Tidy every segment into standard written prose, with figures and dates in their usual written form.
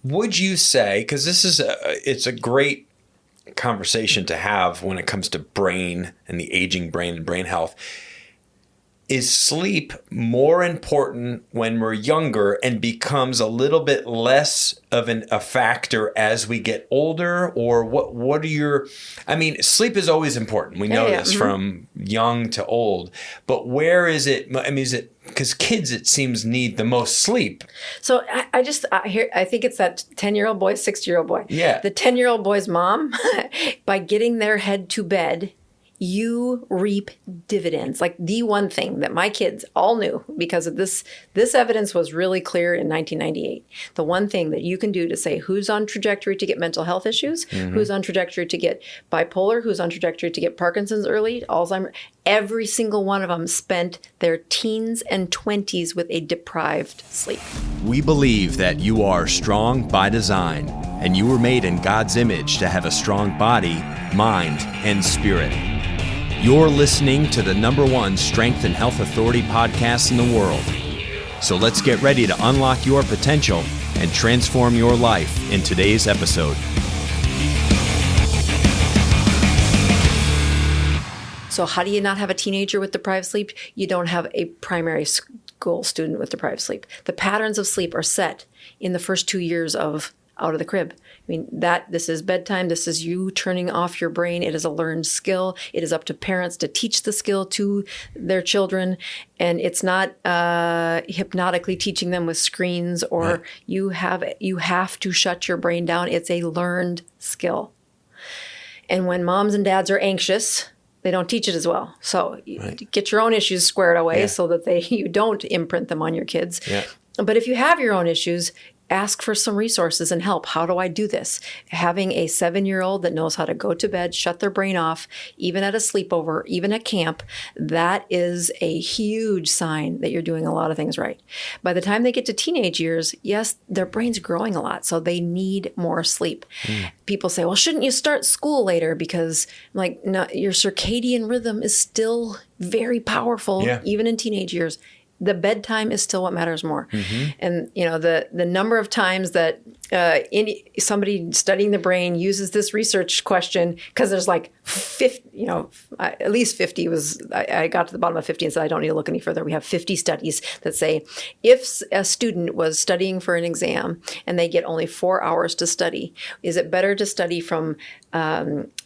Would you say, because it's a great conversation to have when it comes to brain and the aging brain and brain health, is sleep more important when we're younger and becomes a little bit less of a factor as we get older? Or what are your, sleep is always important. We know this from young to old, but where is it? Is it, because kids, it seems, need the most sleep. So I think it's that 10-year-old boy, 60-year-old boy. Yeah. The 10-year-old boy's mom, by getting their head to bed, you reap dividends. Like the one thing that my kids all knew, because of this evidence was really clear in 1998. The one thing that you can do to say who's on trajectory to get mental health issues, who's on trajectory to get bipolar, who's on trajectory to get Parkinson's early, Alzheimer's, every single one of them spent their teens and 20s with a deprived sleep. We believe that you are strong by design, and you were made in God's image to have a strong body, mind, and spirit. You're listening to the #1 Strength and Health Authority podcast in the world. So let's get ready to unlock your potential and transform your life in today's episode. So how do you not have a teenager with deprived sleep? You don't have a primary school student with deprived sleep. The patterns of sleep are set in the first 2 years of out of the crib. This is bedtime. This is you turning off your brain. It is a learned skill. It is up to parents to teach the skill to their children. And it's not hypnotically teaching them with screens or you have to shut your brain down. It's a learned skill. And when moms and dads are anxious, they don't teach it as well. So get your own issues squared away so that you don't imprint them on your kids. Yeah. But if you have your own issues, ask for some resources and help. How do I do this? Having a 7-year-old that knows how to go to bed, shut their brain off, even at a sleepover, even at camp, that is a huge sign that you're doing a lot of things right. By the time they get to teenage years, yes, their brain's growing a lot, so they need more sleep. People say, well, shouldn't you start school later? Because no, your circadian rhythm is still very powerful, even in teenage years. The bedtime is still what matters more. And, the number of times that somebody studying the brain uses this research question, because there's 50, at least 50 I got to the bottom of 50 and said, I don't need to look any further. We have 50 studies that say if a student was studying for an exam and they get only 4 hours to study, is it better to study from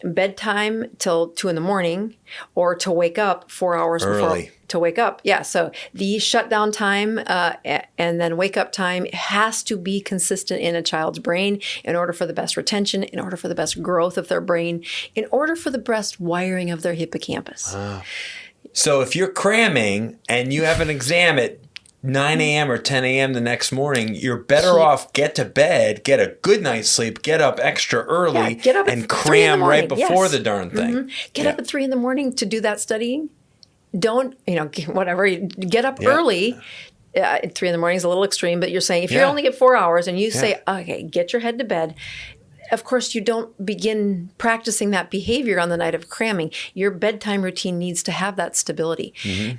bedtime till 2 a.m. or to wake up 4 hours early to wake up? Yeah. So the shutdown time and then wake up time has to be consistent in a child's brain in order for the best retention, in order for the best growth of their brain, in order for the best wiring of their hippocampus. So if you're cramming and you have an exam at 9 a.m. or 10 a.m. the next morning, you're better off get to bed, get a good night's sleep, get up extra early, and cram right before the darn thing. Get up at 3 a.m. to do that studying. Don't, whatever, get up early. 3 a.m. is a little extreme, but you're saying if you only get 4 hours and you say, okay, get your head to bed. Of course, you don't begin practicing that behavior on the night of cramming. Your bedtime routine needs to have that stability.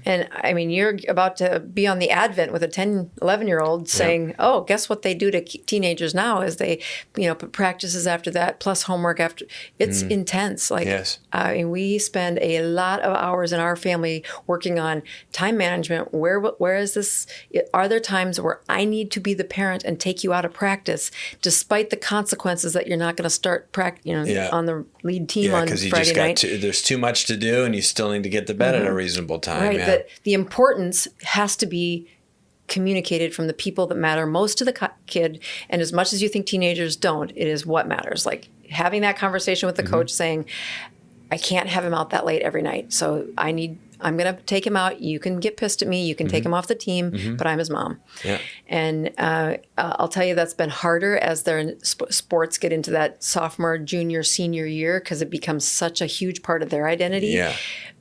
And you're about to be on the advent with a 10, 11-year-old saying, oh, guess what they do to teenagers now is they, put practices after that, plus homework after. It's intense. We spend a lot of hours in our family working on time management. Where is this? Are there times where I need to be the parent and take you out of practice, despite the consequences that you're not going to start on the lead team on Friday night. There's too much to do, and you still need to get to bed at a reasonable time. Right, but the importance has to be communicated from the people that matter most to the kid. And as much as you think teenagers don't, it is what matters. Like having that conversation with the coach saying, I can't have him out that late every night, so I'm going to take him out. You can get pissed at me. You can take him off the team, but I'm his mom. Yeah. And I'll tell you that's been harder as their sports get into that sophomore, junior, senior year because it becomes such a huge part of their identity. Yeah.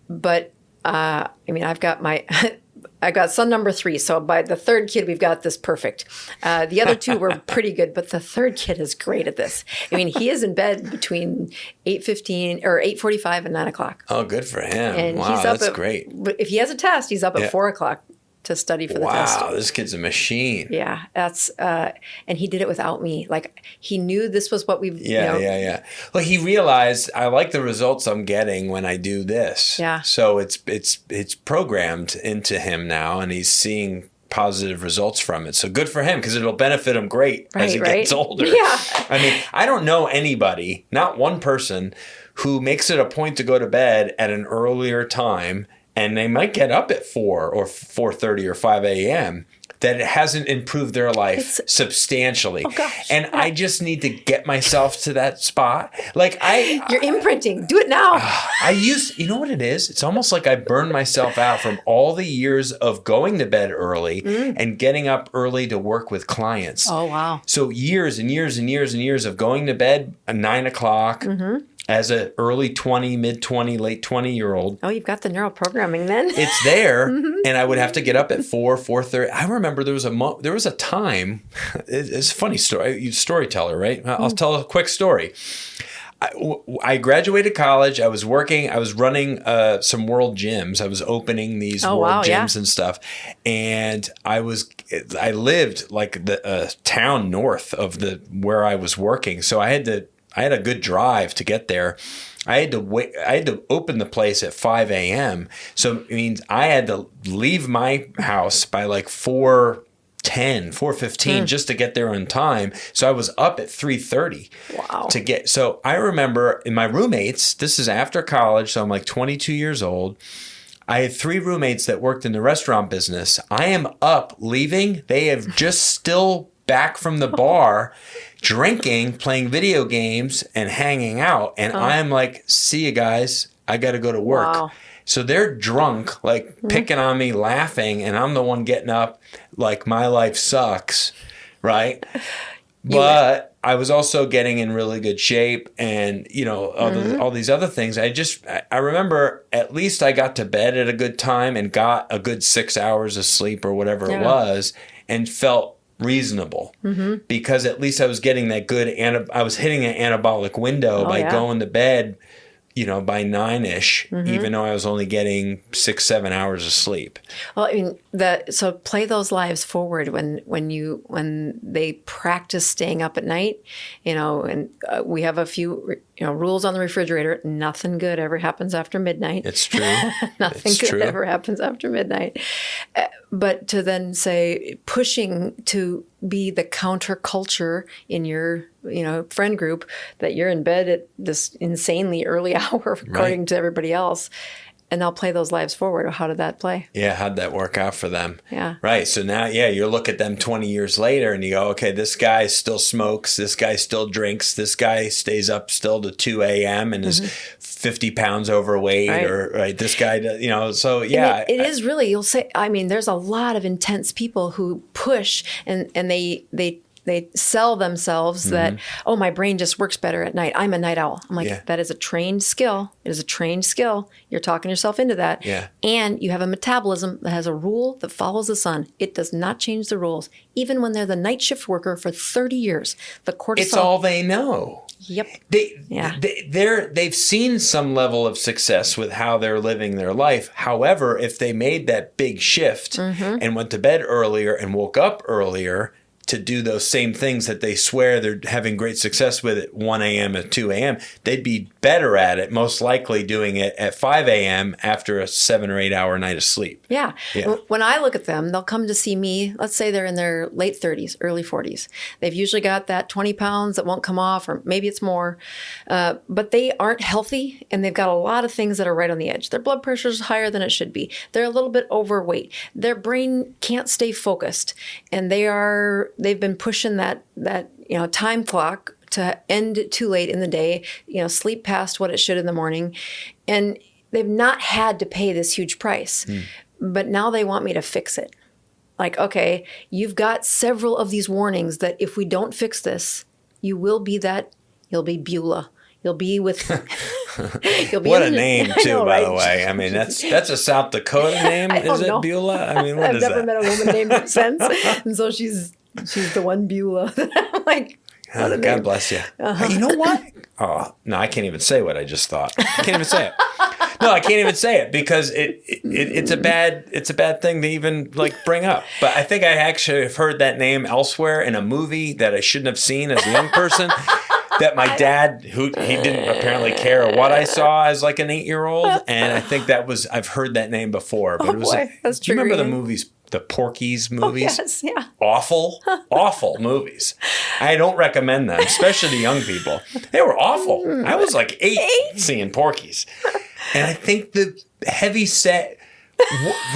But I've got son number 3. So by the third kid, we've got this perfect. The other 2 were pretty good, but the third kid is great at this. He is in bed between 8:15 or 8:45 and 9 o'clock. Oh, good for him. And wow, he's up that's great. But if he has a test, he's up at 4 o'clock. to study for the test. Wow, this kid's a machine. Yeah, that's and he did it without me. Like he knew this was what we've. Yeah. Well, he realized I like the results I'm getting when I do this. Yeah. So it's programmed into him now, and he's seeing positive results from it. So good for him, because it'll benefit him great as he gets older. Yeah. I mean, I don't know anybody, not one person, who makes it a point to go to bed at an earlier time, and they might get up at 4 or 4:30 or 5 a.m., that it hasn't improved their life substantially. Oh gosh. And I just need to get myself to that spot. Like You're imprinting. Do it now. you know what it is? It's almost like I burned myself out from all the years of going to bed early and getting up early to work with clients. Oh, wow. So years and years and years and years of going to bed at 9 o'clock as an early 20, mid 20, late 20-year-old. Oh, you've got the neural programming then. It's there, and I would have to get up at 4:30. I remember there was a time. It's a funny story. You're a storyteller, right? I'll tell a quick story. I graduated college. I was working. I was running some world gyms. I was opening these world gyms and stuff. And I lived like a town north of where I was working, so I had a good drive to get there. I had to open the place at 5 a.m. So it means I had to leave my house by like 4:10, 4:15 just to get there on time. So I was up at 3:30 to get. So I remember in my roommates, this is after college, so I'm like 22 years old. I had 3 roommates that worked in the restaurant business. I am up leaving. They have just still back from the bar, drinking, playing video games, and hanging out. And I'm like, see you guys. I got to go to work. Wow. So they're drunk, like picking on me, laughing, and I'm the one getting up like my life sucks, right? But I was also getting in really good shape, and all these other things. I remember at least I got to bed at a good time and got a good 6 hours of sleep or whatever it was, and felt reasonable because at least I was getting that good I was hitting an anabolic window by going to bed by 9-ish, even though I was only getting 6-7 hours of sleep. Well, I mean, so play those lives forward when they practice staying up at night, and we have a few rules on the refrigerator. Nothing good ever happens after midnight. It's true. Nothing good ever happens after midnight. But to then say pushing to be the counterculture in your friend group, that you're in bed at this insanely early hour according to everybody else, and they'll play those lives forward. How did that play? Yeah, how'd that work out for them? Yeah. Right. So now, you look at them 20 years later and you go, okay, this guy still smokes. This guy still drinks. This guy stays up still to 2 a.m. and is 50 pounds overweight. This guy does, so yeah. It is really, you'll say, I mean, there's a lot of intense people who push and they sell themselves that, my brain just works better at night. I'm a night owl. I'm like, that is a trained skill. It is a trained skill. You're talking yourself into that. Yeah. And you have a metabolism that has a rule that follows the sun. It does not change the rules. Even when they're the night shift worker for 30 years, the cortisol. It's all they know. Yep. They've seen some level of success with how they're living their life. However, if they made that big shift and went to bed earlier and woke up earlier to do those same things that they swear they're having great success with at 1 a.m. and 2 a.m., they'd be better at it, most likely doing it at 5 a.m. after a 7 or 8 hour night of sleep. Yeah. When I look at them, they'll come to see me. Let's say they're in their late 30s, early 40s. They've usually got that 20 pounds that won't come off, or maybe it's more. But they aren't healthy, and they've got a lot of things that are right on the edge. Their blood pressure is higher than it should be. They're a little bit overweight. Their brain can't stay focused, and they've been pushing that time clock to end too late in the day, sleep past what it should in the morning. And they've not had to pay this huge price, but now they want me to fix it. Like, okay, you've got several of these warnings that if we don't fix this, you'll be Beulah. You'll be with. What a name too, by the way. I mean, that's a South Dakota name. Is it Beulah? I mean, what is that? I've never met a woman named her since, and so she's the one Beulah. I'm like, Oh, God bless you. You know what? Oh, no, I can't even say what I just thought. I can't even say it. No, I can't even say it because it's a bad thing to even like bring up. But I think I actually have heard that name elsewhere in a movie that I shouldn't have seen as a young person. That my dad, he didn't apparently care what I saw as like an 8-year-old, and I think I've heard that name before. But it was. That's do you remember the triggering. movies? The Porky's movies? Oh, yes, yeah. Awful movies. I don't recommend them, especially to young people. They were awful. I was like 8 seeing Porky's. And I think the heavy set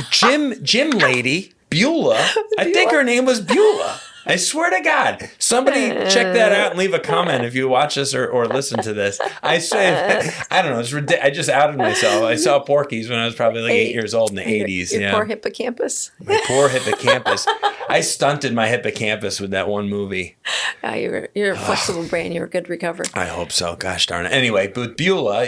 gym lady, Beulah, I think her name was Beulah. I swear to God, somebody check that out and leave a comment if you watch this or listen to this. I say, I don't know. It's ridiculous. I just outed myself. I saw Porky's when I was probably like 8 years old in the 80s. Your poor hippocampus. My poor hippocampus. I stunted my hippocampus with that one movie. You're a flexible brain. You're a good recover. I hope so. Gosh darn it. Anyway, but Beulah,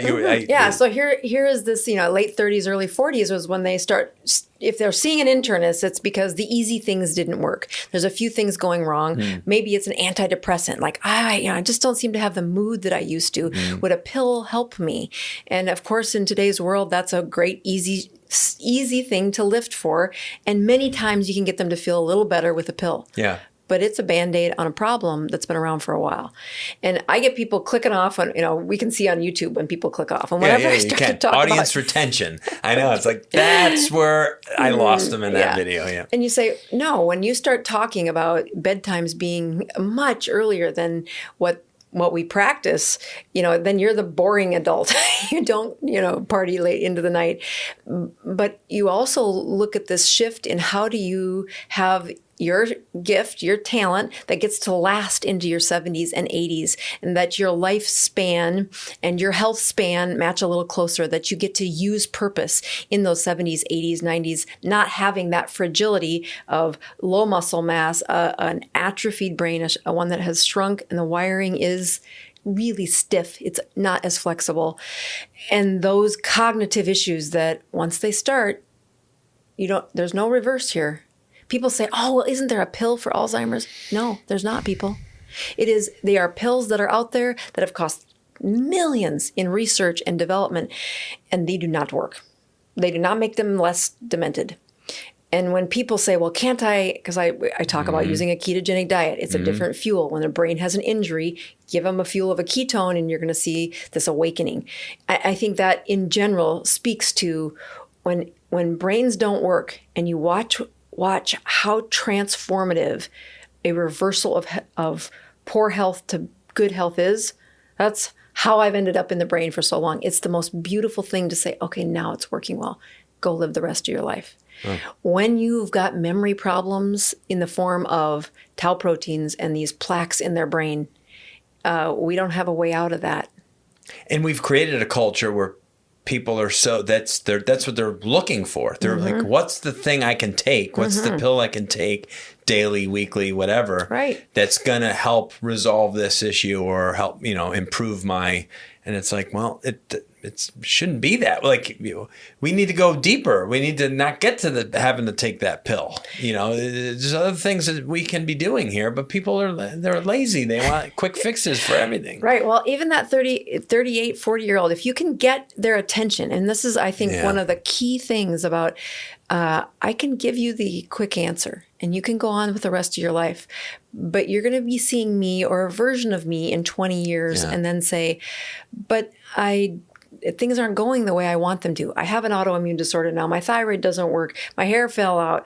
So here is this, late 30s, early 40s was when they start. If they're seeing an internist, it's because the easy things didn't work. There's a few things going wrong. Maybe it's an antidepressant. Like I just don't seem to have the mood that I used to. Would a pill help me? And of course, in today's world, that's a great, easy thing to lift for. And many times you can get them to feel a little better with a pill. Yeah. But it's a Band-Aid on a problem that's been around for a while. And I get people clicking off on, we can see on YouTube when people click off. And whenever I start to talk audience retention. I know. It's like, that's where I lost them in that video. Yeah. And you say, no, when you start talking about bedtimes being much earlier than what we practice, then you're the boring adult. You don't, party late into the night. But you also look at this shift in how do you have your gift, your talent that gets to last into your 70s and 80s, and that your lifespan and your health span match a little closer, that you get to use purpose in those 70s, 80s, 90s, not having that fragility of low muscle mass, an atrophied brain, one that has shrunk and the wiring is really stiff. It's not as flexible. And those cognitive issues that once they start, there's no reverse here. People say, oh, well, isn't there a pill for Alzheimer's? No, there's not, people. They are pills that are out there that have cost millions in research and development, and they do not work. They do not make them less demented. And when people say, well, can't I, because I talk about using a ketogenic diet, it's a different fuel. When the brain has an injury, give them a fuel of a ketone and you're going to see this awakening. I think that in general speaks to when brains don't work and you watch how transformative a reversal of poor health to good health is. That's how I've ended up in the brain for so long. It's the most beautiful thing to say, okay, now it's working well. Go live the rest of your life. Oh. When you've got memory problems in the form of tau proteins and these plaques in their brain, we don't have a way out of that. And we've created a culture where people are that's what they're looking for. They're like, what's the thing I can take? What's the pill I can take daily, weekly, whatever, right, that's going to help resolve this issue or help, improve my, and it's like, well, it shouldn't be that. Like, we need to go deeper. We need to not get to having to take that pill. There's other things that we can be doing here, but people they're lazy. They want quick fixes for everything. Right. Well, even that 38, 40-year-old, if you can get their attention, and this is, I think, one of the key things about, I can give you the quick answer and you can go on with the rest of your life, but you're going to be seeing me or a version of me in 20 years and then say, but things aren't going the way I want them to. I have an autoimmune disorder now. My thyroid doesn't work. My hair fell out.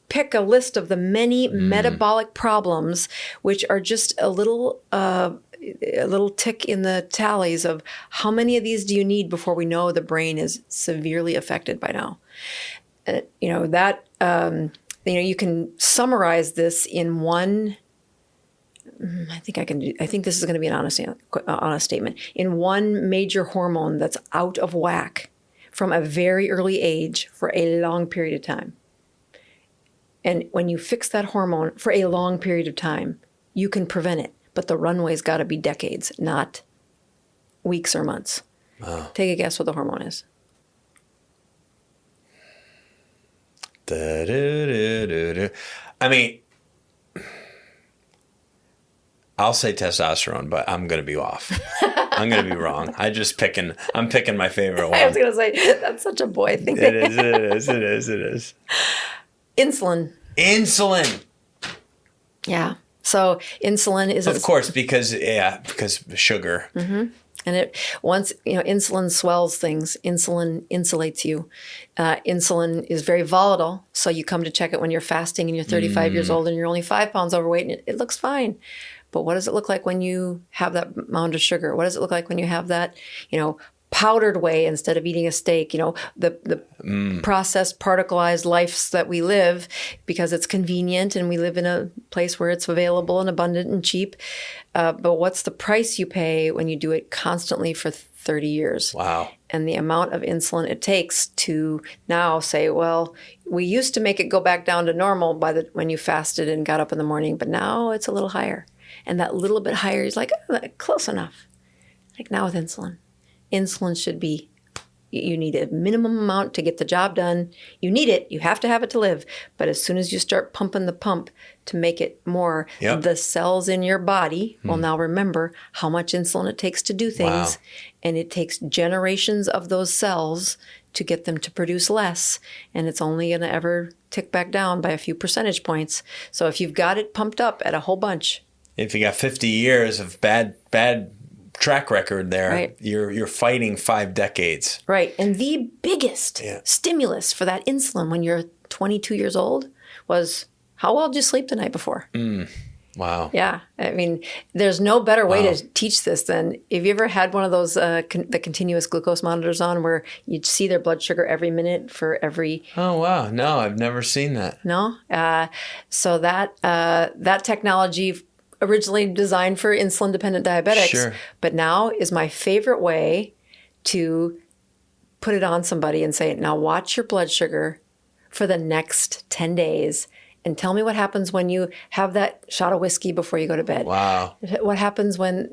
Pick a list of the many metabolic problems, which are just a little tick in the tallies of how many of these do you need before we know the brain is severely affected by now. You can summarize this in one. I think this is going to be an honest statement. In one major hormone that's out of whack from a very early age for a long period of time. And when you fix that hormone for a long period of time, you can prevent it. But the runway's got to be decades, not weeks or months. Wow. Take a guess what the hormone is. I mean, I'll say testosterone, but I'm going to be off. I'm going to be wrong. I'm picking my favorite one. I was going to say, that's such a boy thing. It is. Insulin. Insulin. Yeah. So insulin is... Of course, because sugar. Mm-hmm. And insulin swells things. Insulin insulates you. Insulin is very volatile. So you come to check it when you're fasting and you're 35 years old and you're only 5 pounds overweight and it looks fine. But what does it look like when you have that amount of sugar? What does it look like when you have that, powdered whey instead of eating a steak? The processed, particleized lives that we live because it's convenient and we live in a place where it's available and abundant and cheap. But what's the price you pay when you do it constantly for 30 years? Wow. And the amount of insulin it takes to now say, well, we used to make it go back down to normal when you fasted and got up in the morning, but now it's a little higher. And that little bit higher is like, oh, close enough. Like now with insulin. Insulin should be, you need a minimum amount to get the job done. You need it. You have to have it to live. But as soon as you start pumping the pump to make it more, the cells in your body will now remember how much insulin it takes to do things. Wow. And it takes generations of those cells to get them to produce less. And it's only going to ever tick back down by a few percentage points. So if you've got it pumped up at a whole bunch. If you got 50 years of bad track record there, right. You're fighting 5 decades. Right. And the biggest stimulus for that insulin when you're 22 years old was, how well did you sleep the night before? Wow. Yeah. I mean, there's no better way to teach this than, have you ever had one of those the continuous glucose monitors on where you see their blood sugar every minute for every... Oh, wow. No, I've never seen that. No? So that technology originally designed for insulin-dependent diabetics, but now is my favorite way to put it on somebody and say, now watch your blood sugar for the next 10 days and tell me what happens when you have that shot of whiskey before you go to bed. Wow. What happens when,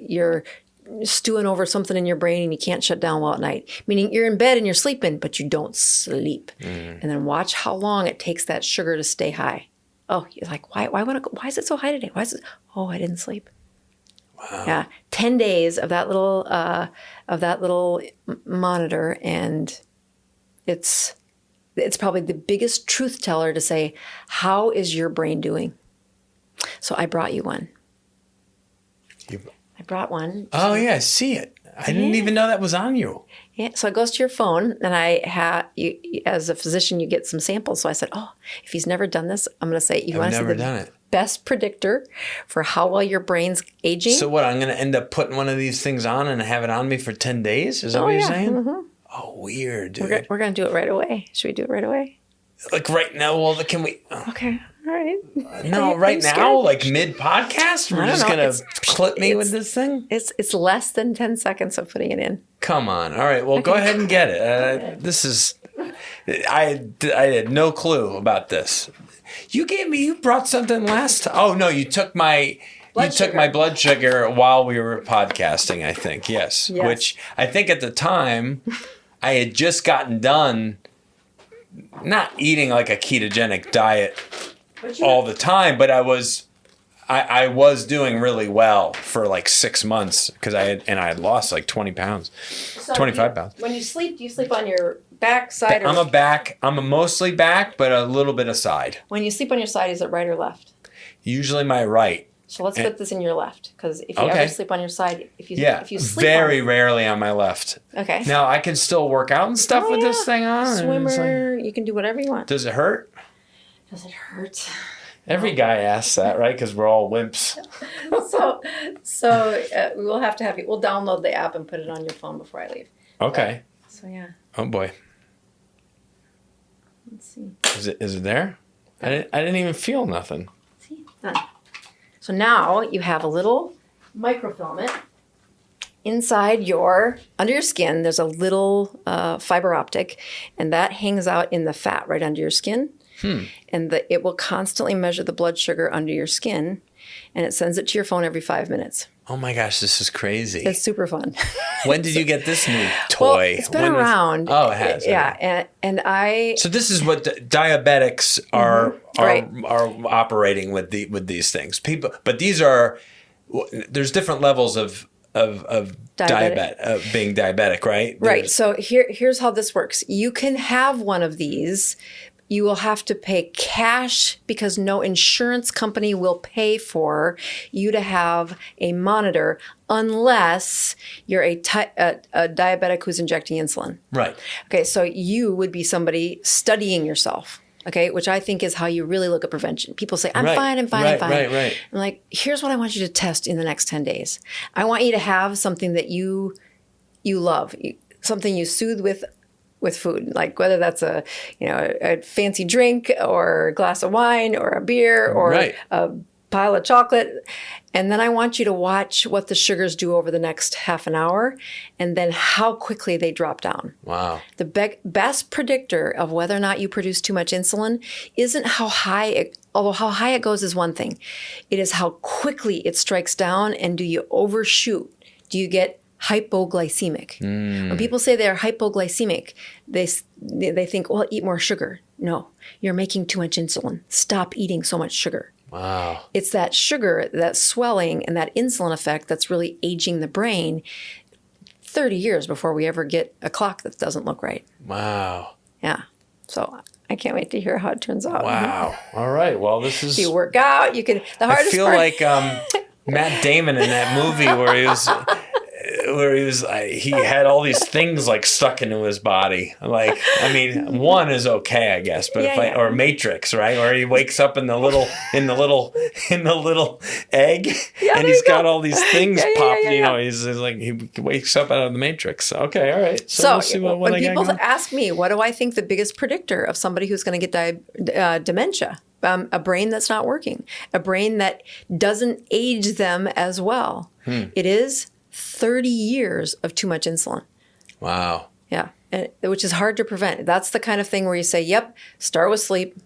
you're stewing over something in your brain and you can't shut down well at night, meaning you're in bed and you're sleeping, but you don't sleep. And then watch how long it takes that sugar to stay high. Oh, you're like, why is it so high today? I didn't sleep. Wow. Yeah. 10 days of that little monitor. And it's probably the biggest truth teller to say, how is your brain doing? So I brought you one. I brought one. Oh yeah, I see it. I didn't even know that was on you. Yeah, so it goes to your phone, and as a physician, you get some samples. So I said, oh, if he's never done this, I'm going to say, you want to see the best predictor for how well your brain's aging? So what, I'm going to end up putting one of these things on and have it on me for 10 days? Is that what you're saying? Mm-hmm. Oh, weird, dude. We're going to do it right away. Should we do it right away? Like right now? Well, can we? Okay. All right. No, right now, like mid-podcast? We're just going to clip me with this thing? It's less than 10 seconds of putting it in. Come on. All right. Well, go ahead and get it. This is... I had no clue about this. You brought something last time. Oh, no, you took my blood sugar while we were podcasting, I think. Yes. Which I think at the time, I had just gotten done not eating like a ketogenic diet all the time, but I was doing really well for like 6 months because I had lost like 20 pounds, so 25 pounds. When you sleep, do you sleep on your back side? I'm a mostly back, but a little bit of side. When you sleep on your side, is it right or left? Usually my right. So let's put this in your left, because if you ever sleep on your side, if you sleep very rarely on my left. Okay. Now I can still work out and stuff with this thing on. Swimmer, you can do whatever you want. Does it hurt? Does it hurt? Every guy asks that, right? Because we're all wimps. So we will have to have you. We'll download the app and put it on your phone before I leave. Okay. So yeah. Oh boy. Let's see. Is it there? I didn't even feel nothing. See, done. So now you have a little microfilament inside under your skin. There's a little fiber optic, and that hangs out in the fat right under your skin. And it will constantly measure the blood sugar under your skin, and it sends it to your phone every 5 minutes. Oh my gosh, this is crazy. It's super fun. When did you get this new toy? Well, it's been around. Oh, it has. Yeah, and I... So this is what diabetics are operating with these things. But these are there's different levels of being diabetic, right? Right. So here's how this works. You can have one of these. You will have to pay cash because no insurance company will pay for you to have a monitor unless you're a diabetic who's injecting insulin. Right. Okay, so you would be somebody studying yourself, okay, which I think is how you really look at prevention. People say, I'm fine. Right. I'm like, here's what I want you to test in the next 10 days. I want you to have something that you love, something you soothe with food, like whether that's a fancy drink or a glass of wine or a beer or a pile of chocolate. And then I want you to watch what the sugars do over the next half an hour and then how quickly they drop down. Wow. The best predictor of whether or not you produce too much insulin isn't how high although how high it goes is one thing. It is how quickly it strikes down, and do you overshoot? Do you get hypoglycemic? When people say they're hypoglycemic, they think, well, eat more sugar. No, you're making too much insulin. Stop eating so much sugar. Wow. It's that sugar, that swelling, and that insulin effect that's really aging the brain 30 years before we ever get a clock that doesn't look right. Wow. Yeah. So I can't wait to hear how it turns out. Wow. All right. Well, this is... You work out. You can... The hardest I feel part... like Matt Damon in that movie where he had all these things like stuck into his body. Like, I mean, one is okay, I guess, but or Matrix, right? Or he wakes up in the little egg, and he's got all these things popped. You know, he's like he wakes up out of the Matrix. Okay, all right. So we'll see what when I people got going. ask me, what do I think the biggest predictor of somebody who's going to get dementia? A brain that's not working, a brain that doesn't age them as well. It is 30 years of too much insulin. Wow. Yeah, which is hard to prevent. That's the kind of thing where you say, yep, start with sleep,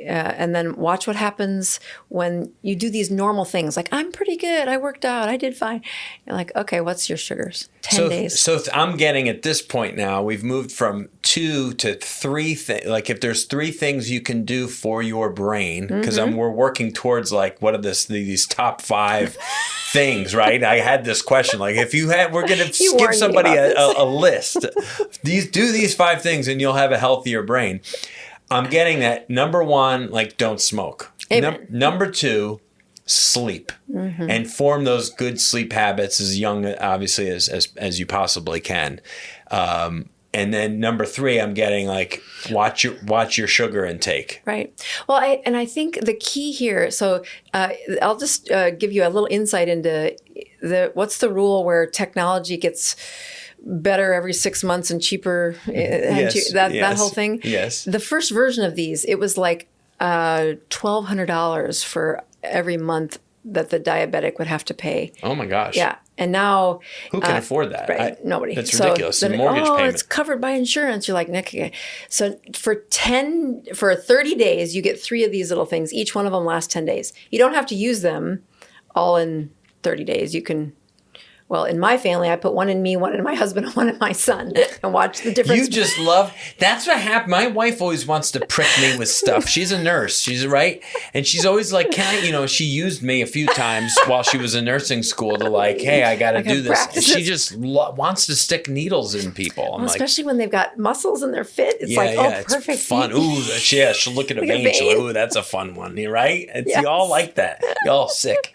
and then watch what happens when you do these normal things. Like, I'm pretty good. I worked out. I did fine. You're like, okay, what's your sugars? 10 days. So I'm getting at this point now, we've moved from 2 to 3 things. Like, if there's 3 things you can do for your brain, because we're working towards like, what are these top 5 things, right? I had this question, like, if we're going to give somebody a list, do these 5 things and you'll have a healthier brain. I'm getting that. Number 1, like, don't smoke. Number 2, sleep, and form those good sleep habits as young, obviously, as you possibly can. And then number 3, I'm getting like, watch your sugar intake. Right. Well, I think the key here. So I'll just give you a little insight into what's the rule where technology gets better every 6 months and cheaper. That whole thing. Yes. The first version of these, it was like $1,200 for every month that the diabetic would have to pay. Oh my gosh. Yeah. And now... Who can afford that? Right, nobody. That's ridiculous. It's a mortgage payment. It's covered by insurance. You're like, Nick, okay. So for 30 days, you get 3 of these little things. Each one of them lasts 10 days. You don't have to use them all in 30 days. You can... Well, in my family, I put one in me, one in my husband, and one in my son, and watch the difference. You just love... That's what happened. My wife always wants to prick me with stuff. She's a nurse. She's right. And she's always like, she used me a few times while she was in nursing school to like, hey, I got to do this. And she just wants to stick needles in people. I'm especially when they've got muscles and they're fit. It's perfect. It's fun. Ooh, she'll look at a vein. She'll like, ooh, that's a fun one. Right? You all like that. You all sick.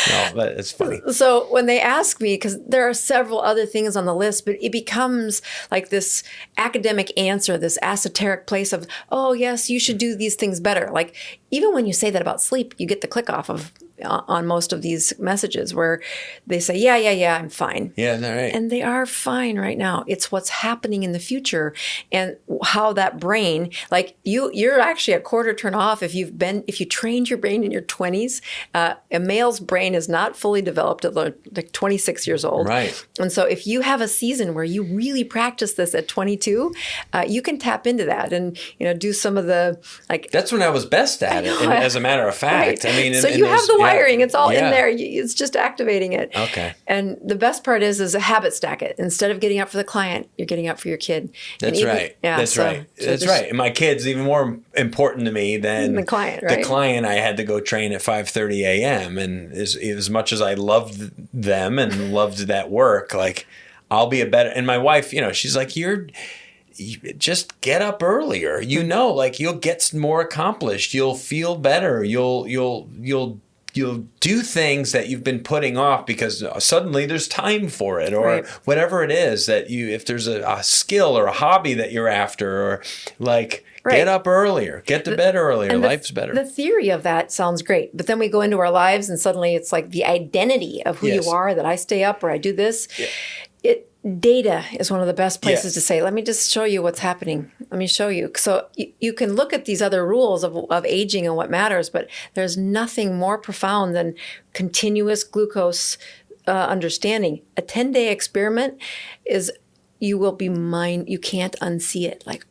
No, but it's funny. So when they ask me, because there are several other things on the list, but it becomes like this academic answer, this esoteric place of, oh, yes, you should do these things better. Like, even when you say that about sleep, you get the click off of on most of these messages where they say, yeah, I'm fine. Yeah, right. And they are fine right now. It's what's happening in the future and how that brain, like you're actually a quarter turn off if you trained your brain in your 20s. A male's brain is not fully developed at like 26 years old. Right. And so if you have a season where you really practice this at 22, you can tap into that and, do some of the, like. That's when I was best at it, as a matter of fact. Right. I mean, so you have the firing. It's all in there. It's just activating it. Okay. And the best part is a habit stack it. Instead of getting up for the client, you're getting up for your kid. That's right. Yeah, That's right. That's right. And my kid's even more important to me than the client, right? The client I had to go train at 5:30 a.m. And as much as I loved them and loved that work, like I'll be a better, and my wife, she's like, you just get up earlier, like you'll get more accomplished. You'll feel better. You'll do things that you've been putting off because suddenly there's time for it, or whatever it is that if there's a skill or a hobby that you're after, or like get up earlier, get to bed earlier, life's better. The theory of that sounds great, but then we go into our lives and suddenly it's like the identity of who you are, that I stay up or I do this. Yeah. Data is one of the best places to say, let me just show you what's happening. Let me show you. So you can look at these other rules of aging and what matters, but there's nothing more profound than continuous glucose understanding. A 10-day experiment is, you will be you can't unsee it. Like,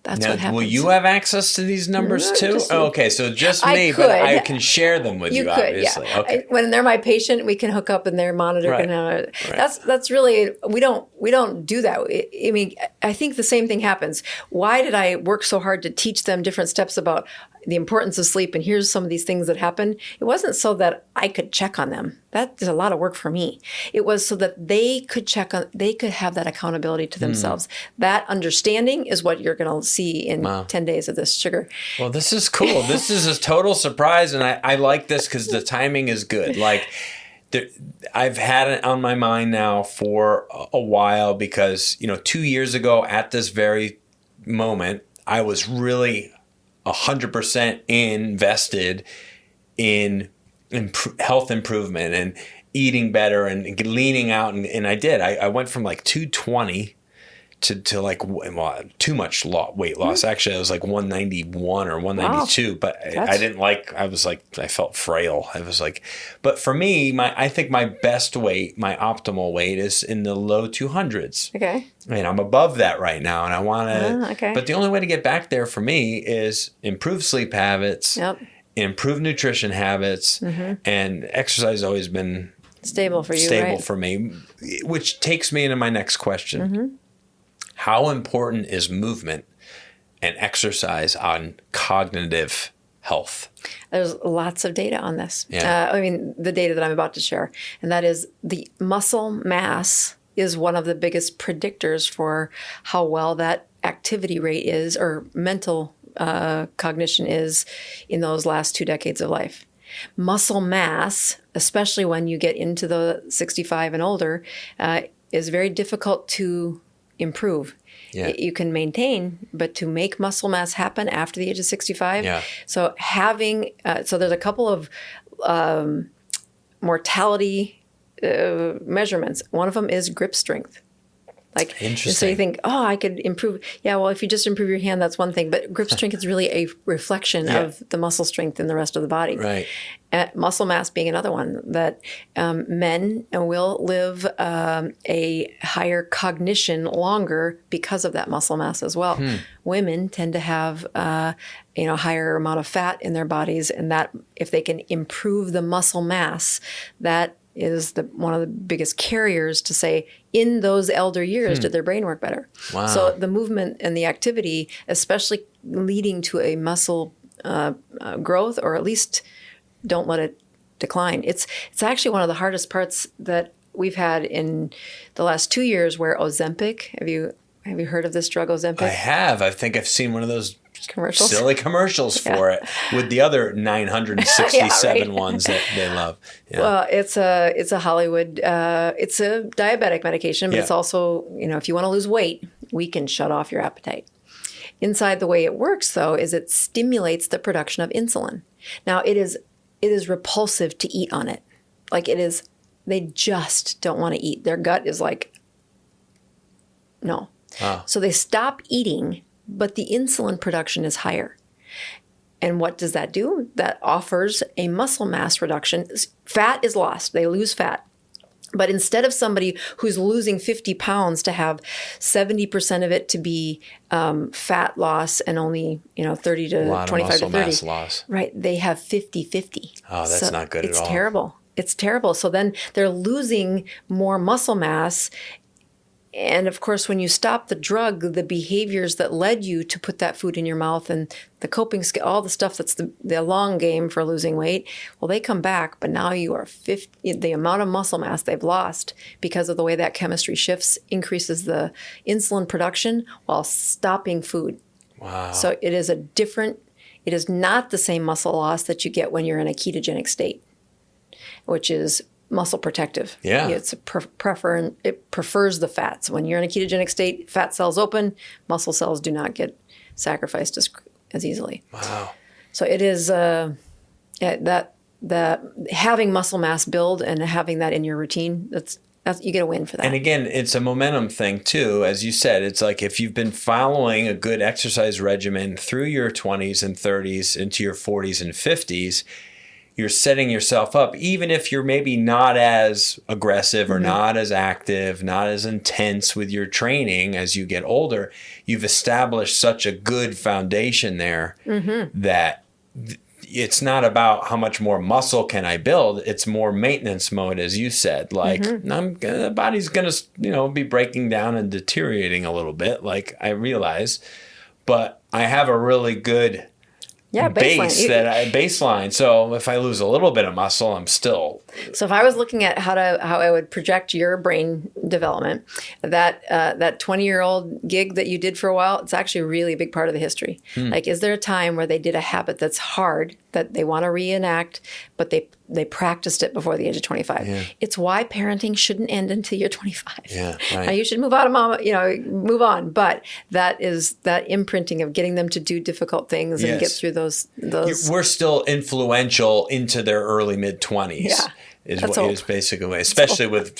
that's what happens. Will you have access to these numbers too? Okay, so just me, but I can share them with you obviously. Yeah. Okay. When they're my patient, we can hook up and their monitor can. That's really, we don't do that. I mean, I think the same thing happens. Why did I work so hard to teach them different steps about the importance of sleep, and here's some of these things that happen? It wasn't so that I could check on them. That is a lot of work for me. It was so that they could they could have that accountability to themselves. That understanding is what you're going to see in 10 days of this sugar. Well, this is cool. This is a total surprise, and I like this because the timing is good. Like, I've had it on my mind now for a while because, 2 years ago at this very moment, I was really 100% invested in health improvement and eating better and leaning out. And I did. I went from like 220 to like, too much weight loss. Actually, I was like 191 or 192, but I didn't I felt frail. I was like, but for me, I think my best weight, my optimal weight is in the low 200s. Okay. And I'm above that right now, and I want to, but the only way to get back there for me is improve sleep habits, improve nutrition habits, and exercise has always been stable for you, stable for me, which takes me into my next question. How important is movement and exercise on cognitive health? There's lots of data on this. Yeah. The data that I'm about to share, and that is the muscle mass is one of the biggest predictors for how well that activity rate is, or mental cognition is, in those last 2 decades of life. Muscle mass, especially when you get into the 65 and older, is very difficult to improve. Yeah. You can maintain, but to make muscle mass happen after the age of 65. So so there's a couple of mortality measurements. One of them is grip strength. Like, interesting. So you think, I could improve. Yeah, well, if you just improve your hand, that's one thing. But grip strength is really a reflection of the muscle strength in the rest of the body. Right. Muscle mass being another one, that men will live a higher cognition longer because of that muscle mass as well. Women tend to have higher amount of fat in their bodies, and that if they can improve the muscle mass, that is one of the biggest carriers to say, in those elder years, did their brain work better? Wow. So the movement and the activity, especially leading to a muscle growth, or at least don't let it decline. It's actually one of the hardest parts that we've had in the last 2 years, where Ozempic, have you heard of this drug, Ozempic? I have. I think I've seen one of those commercials? Silly commercials for it, with the other 967 ones that they love. Yeah. Well, it's a Hollywood, it's a diabetic medication, but it's also, if you want to lose weight, we can shut off your appetite. Inside, the way it works, though, is it stimulates the production of insulin. Now, it is repulsive to eat on it. Like, it is, they just don't want to eat. Their gut is like, no. Wow. So they stop eating, but the insulin production is higher. And what does that do? That offers a muscle mass reduction. Fat is lost. They lose fat. But instead of somebody who's losing 50 pounds to have 70% of it to be fat loss and only 30 to 25 to 30, mass loss. Right? They have 50-50. Oh, that's not good at all. It's terrible. It's terrible. So then they're losing more muscle mass. And of course, when you stop the drug, the behaviors that led you to put that food in your mouth and the coping skill, all the stuff that's the long game for losing weight, well, they come back. But now you are the amount of muscle mass they've lost because of the way that chemistry shifts increases the insulin production while stopping food. Wow. So it is not the same muscle loss that you get when you're in a ketogenic state, which is muscle protective. Yeah. It prefers the fats. When you're in a ketogenic state, fat cells open, muscle cells do not get sacrificed as easily. Wow. So it is that having muscle mass build and having that in your routine, that's you get a win for that. And again, it's a momentum thing too. As you said, it's like if you've been following a good exercise regimen through your 20s and 30s into your 40s and 50s, you're setting yourself up, even if you're maybe not as aggressive or not as active, not as intense with your training as you get older, you've established such a good foundation there that it's not about how much more muscle can I build. It's more maintenance mode, as you said. Like the body's going to, be breaking down and deteriorating a little bit, like I realize, but I have a really good baseline. So if I lose a little bit of muscle, I'm still. So if I was looking at how I would project your brain development, that 20-year-old gig that you did for a while, it's actually really a big part of the history. Like, is there a time where they did a habit that's hard that they want to reenact, but they practiced it before the age of 25? Yeah. It's why parenting shouldn't end until you're 25. Yeah, right. Now you should move on, move on. But that is that imprinting of getting them to do difficult things and get through those. We're still influential into their early mid-20s. Yeah. Is basically, especially with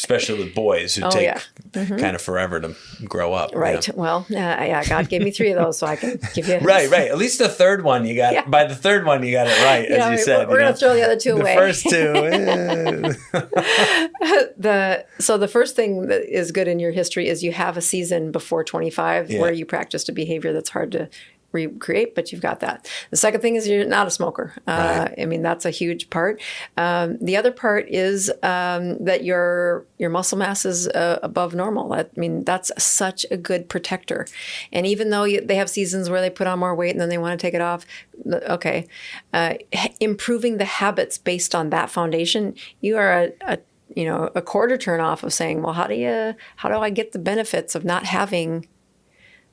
boys who take kind of forever to grow up. Right. Yeah. Well, God gave me 3 of those, so I can give you. Right. At least the third one you got. Yeah. By the third one you got it right, as you said. We're going to throw the other 2 away. The first 2. So the first thing that is good in your history is you have a season before 25 where you practiced a behavior that's hard to recreate, but you've got that. The second thing is you're not a smoker. Right. I mean, that's a huge part. The other part is that your muscle mass is above normal. I mean, that's such a good protector. And even though they have seasons where they put on more weight and then they want to take it off, okay, improving the habits based on that foundation, you are a quarter turn off of saying, well, how do I get the benefits of not having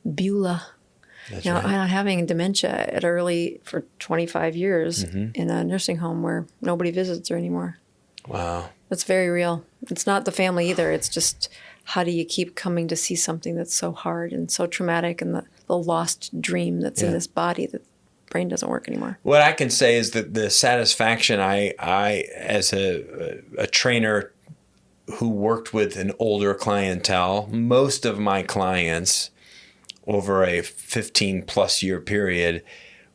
Beulah? Not having dementia for 25 years in a nursing home where nobody visits her anymore. Wow. That's very real. It's not the family either. It's just how do you keep coming to see something that's so hard and so traumatic and the lost dream that's in this body that brain doesn't work anymore. What I can say is that the satisfaction I as a trainer who worked with an older clientele, most of my clients over a 15 plus year period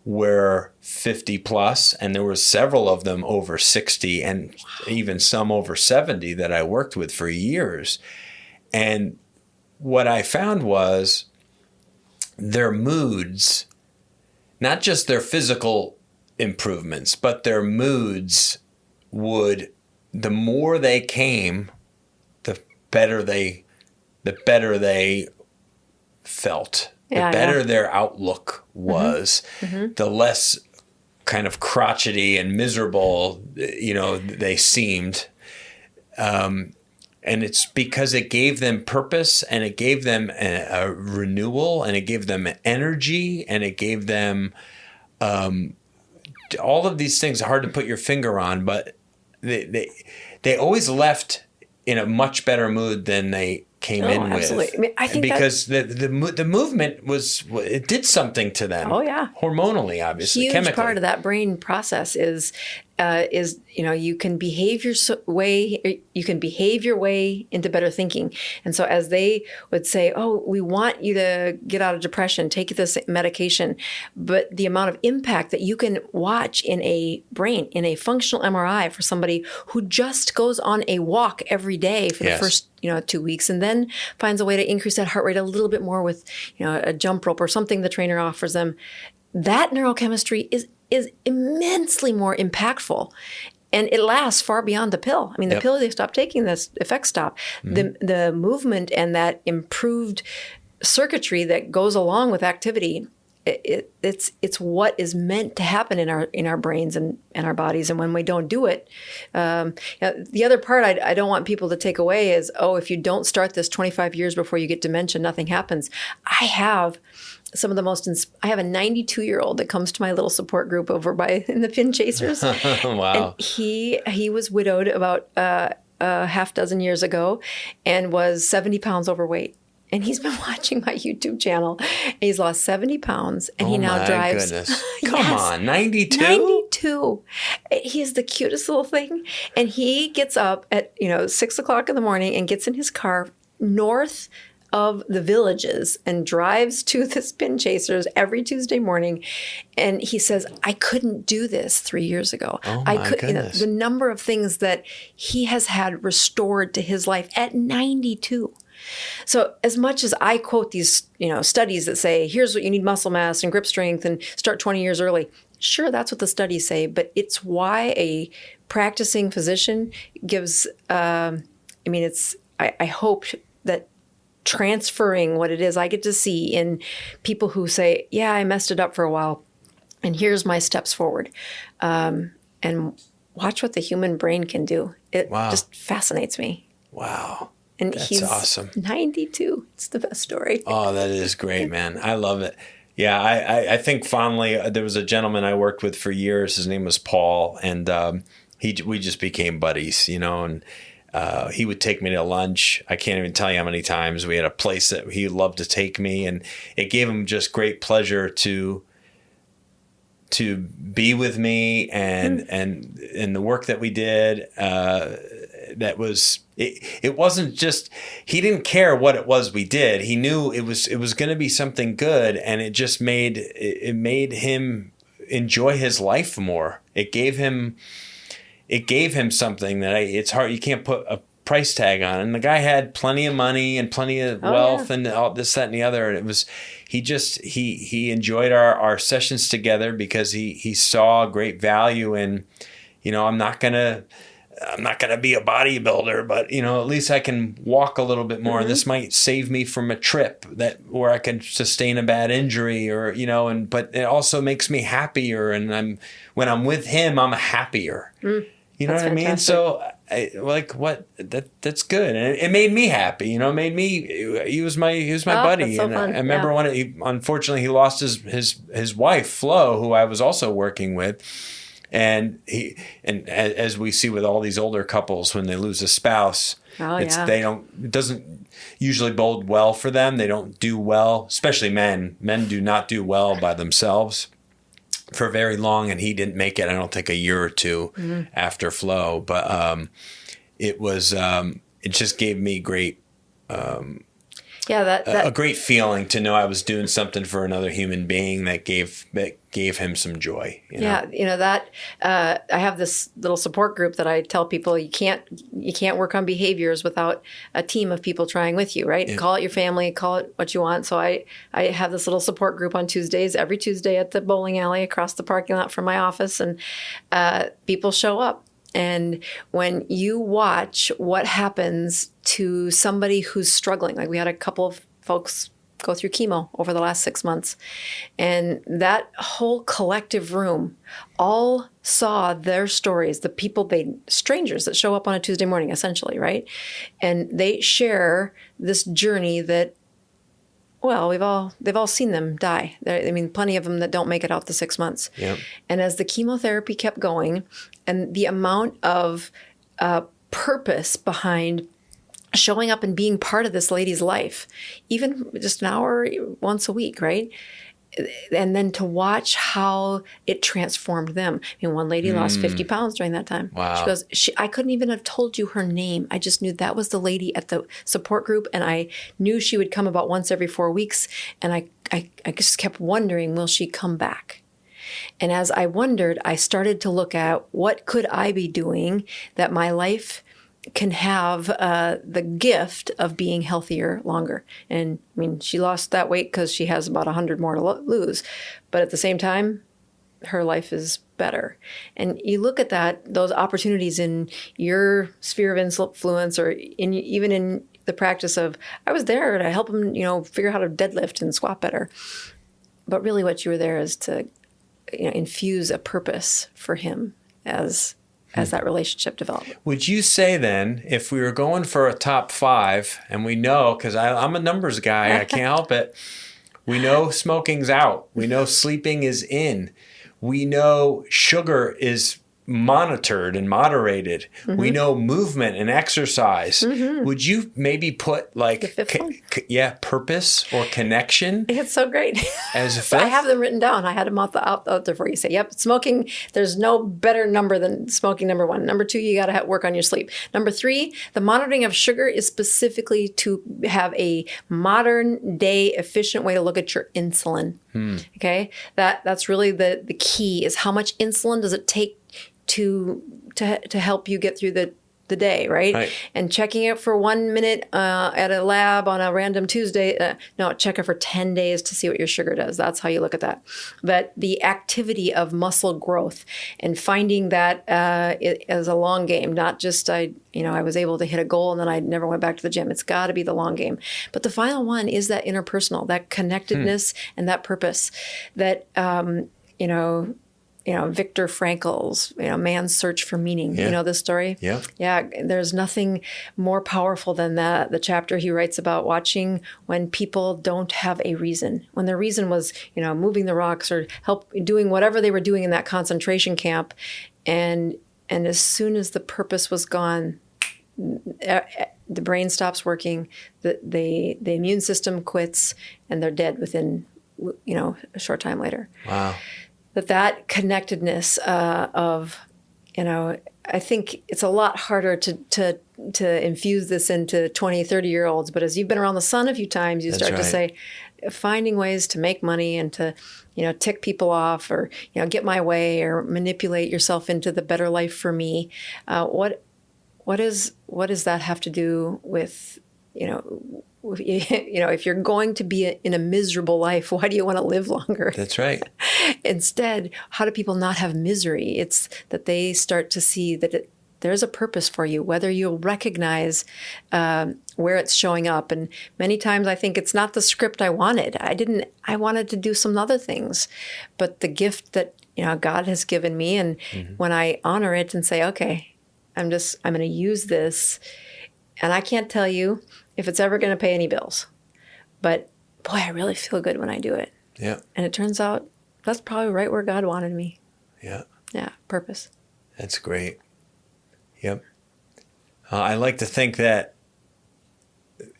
were 50 plus, and there were several of them over 60 and even some over 70 that I worked with for years. And what I found was their moods, not just their physical improvements, but their moods the more they came, the better they felt, the better their outlook was, the less kind of crotchety and miserable, they seemed. And it's because it gave them purpose, and it gave them a renewal, and it gave them energy, and it gave them all of these things. Hard to put your finger on, but they always left in a much better mood than they came in with. Absolutely. I mean, I think because the movement it did something to them. Oh yeah, hormonally, obviously, huge chemically. part of that brain process is is, you can behave your way into better thinking. And so as they would say, oh, we want you to get out of depression, take this medication, but the amount of impact that you can watch in a brain, in a functional MRI for somebody who just goes on a walk every day for the first 2 weeks, and then finds a way to increase that heart rate a little bit more with, a jump rope or something the trainer offers them. That neurochemistry is immensely more impactful. And it lasts far beyond the pill. I mean, the pill they stop taking, the effects stop. The movement and that improved circuitry that goes along with activity, it's what is meant to happen in our brains and our bodies. And when we don't do it, the other part I don't want people to take away is, if you don't start this 25 years before you get dementia, nothing happens. I have a 92-year-old that comes to my little support group over in the Pin Chasers. Wow. And he was widowed about a half dozen years ago and was 70 pounds overweight. And he's been watching my YouTube channel. And he's lost 70 pounds, and he now drives. Goodness. Come on, 92? 92. He is the cutest little thing. And he gets up at 6 o'clock in the morning and gets in his car north of the Villages and drives to the Spin Chasers every Tuesday morning. And he says, I couldn't do this 3 years ago. Oh my goodness. The number of things that he has had restored to his life at 92. So as much as I quote these, studies that say, here's what you need: muscle mass and grip strength, and start 20 years early. Sure, that's what the studies say, but it's why a practicing physician gives, I hope that transferring what it is I get to see in people who say, yeah, I messed it up for a while, and here's my steps forward. And watch what the human brain can do. It just fascinates me. Wow. And That's awesome. 92. It's the best story. Oh, that is great, man. I love it. Yeah, I think fondly, there was a gentleman I worked with for years. His name was Paul, and we just became buddies, and he would take me to lunch. I can't even tell you how many times. We had a place that he loved to take me, and it gave him just great pleasure to be with me and the work that we did. That was it wasn't just, he didn't care what it was we did. He knew it was going to be something good, and it just made him enjoy his life more. It gave him something that it's hard, you can't put a price tag on. And the guy had plenty of money and plenty of wealth and all this, that, and the other. And it was, he enjoyed our sessions together because he saw great value in, I'm not gonna be a bodybuilder, but at least I can walk a little bit more. Mm-hmm. And this might save me from a trip where I can sustain a bad injury, or but it also makes me happier. And when I'm with him, I'm happier. You know what I mean? So that's good. And it made me happy. He was my buddy. So and fun. I remember when unfortunately he lost his wife, Flo, who I was also working with. And as we see with all these older couples, when they lose a spouse, it doesn't usually bode well for them. They don't do well, especially men. Men do not do well by themselves for very long. And he didn't make it, I don't think, a year or two after Flo. But it just gave me great a great feeling to know I was doing something for another human being that gave him some joy. That I have this little support group that I tell people you can't work on behaviors without a team of people trying with you, right? Yeah. Call it your family, call it what you want. So I have this little support group on Tuesdays, every Tuesday at the bowling alley across the parking lot from my office, and people show up. And when you watch what happens to somebody who's struggling, like we had a couple of folks go through chemo over the last 6 months, and that whole collective room all saw their stories, the people, strangers that show up on a Tuesday morning, essentially, right? And they share this journey that, well, they've all seen them die. Plenty of them that don't make it out the 6 months. Yep. And as the chemotherapy kept going, and the amount of purpose behind showing up and being part of this lady's life, even just an hour once a week, right? and then to watch how it transformed them. I mean, one lady lost 50 pounds during that time. Wow. She goes, I couldn't even have told you her name. I just knew that was the lady at the support group. And I knew she would come about once every 4 weeks. And I just kept wondering, will she come back? And as I wondered, I started to look at what could I be doing that my life can have the gift of being healthier longer. And I mean, she lost that weight because she has about 100 more to lose. But at the same time, her life is better. And you look at those opportunities in your sphere of influence, or even in the practice of, I was there to help them, figure out how to deadlift and squat better. But really what you were there is to infuse a purpose for him as that relationship developed. Would you say then, if we were going for a top 5, and we know, because I'm a numbers guy, I can't help it, we know smoking's out, we know sleeping is in, we know sugar is monitored and moderated, we know movement and exercise. Would you maybe put like The fifth one? Purpose or connection It's so great. as a So fifth? I have them written down. I had them out there for you. Say, yep, smoking, there's no better number than smoking, number 1. Number 2, you got to work on your sleep. Number 3, the monitoring of sugar is specifically to have a modern day efficient way to look at your insulin. Okay? That's really the key, is how much insulin does it take to help you get through the day, right? And checking it for 1 minute at a lab on a random Tuesday, no, check it for 10 days to see what your sugar does. That's how you look at that. But the activity of muscle growth and finding that as a long game, not just I was able to hit a goal and then I never went back to the gym. It's got to be the long game. But the final one is that interpersonal, that connectedness and that purpose that, Viktor Frankl's, Man's Search for Meaning. Yeah. You know this story? Yeah. Yeah. There's nothing more powerful than that. The chapter he writes about watching when people don't have a reason. When their reason was, moving the rocks or doing whatever they were doing in that concentration camp. And as soon as the purpose was gone, the brain stops working, the immune system quits, and they're dead within, a short time later. Wow. That connectedness of, I think it's a lot harder to infuse this into 20, 30-year-olds. But as you've been around the sun a few times, you start to say, finding ways to make money and to, tick people off or, get my way or manipulate yourself into the better life for me. What does that have to do with, if you're going to be in a miserable life, why do you want to live longer? That's right. Instead, how do people not have misery? It's that they start to see that there's a purpose for you, whether you'll recognize where it's showing up. And many times I think it's not the script I wanted. I wanted to do some other things, but the gift that, God has given me. And when I honor it and say, okay, I'm going to use this. And I can't tell you if it's ever going to pay any bills, but boy, I really feel good when I do it. Yeah. And it turns out that's probably right where God wanted me. Yeah. Yeah. Purpose. That's great. Yep. I like to think that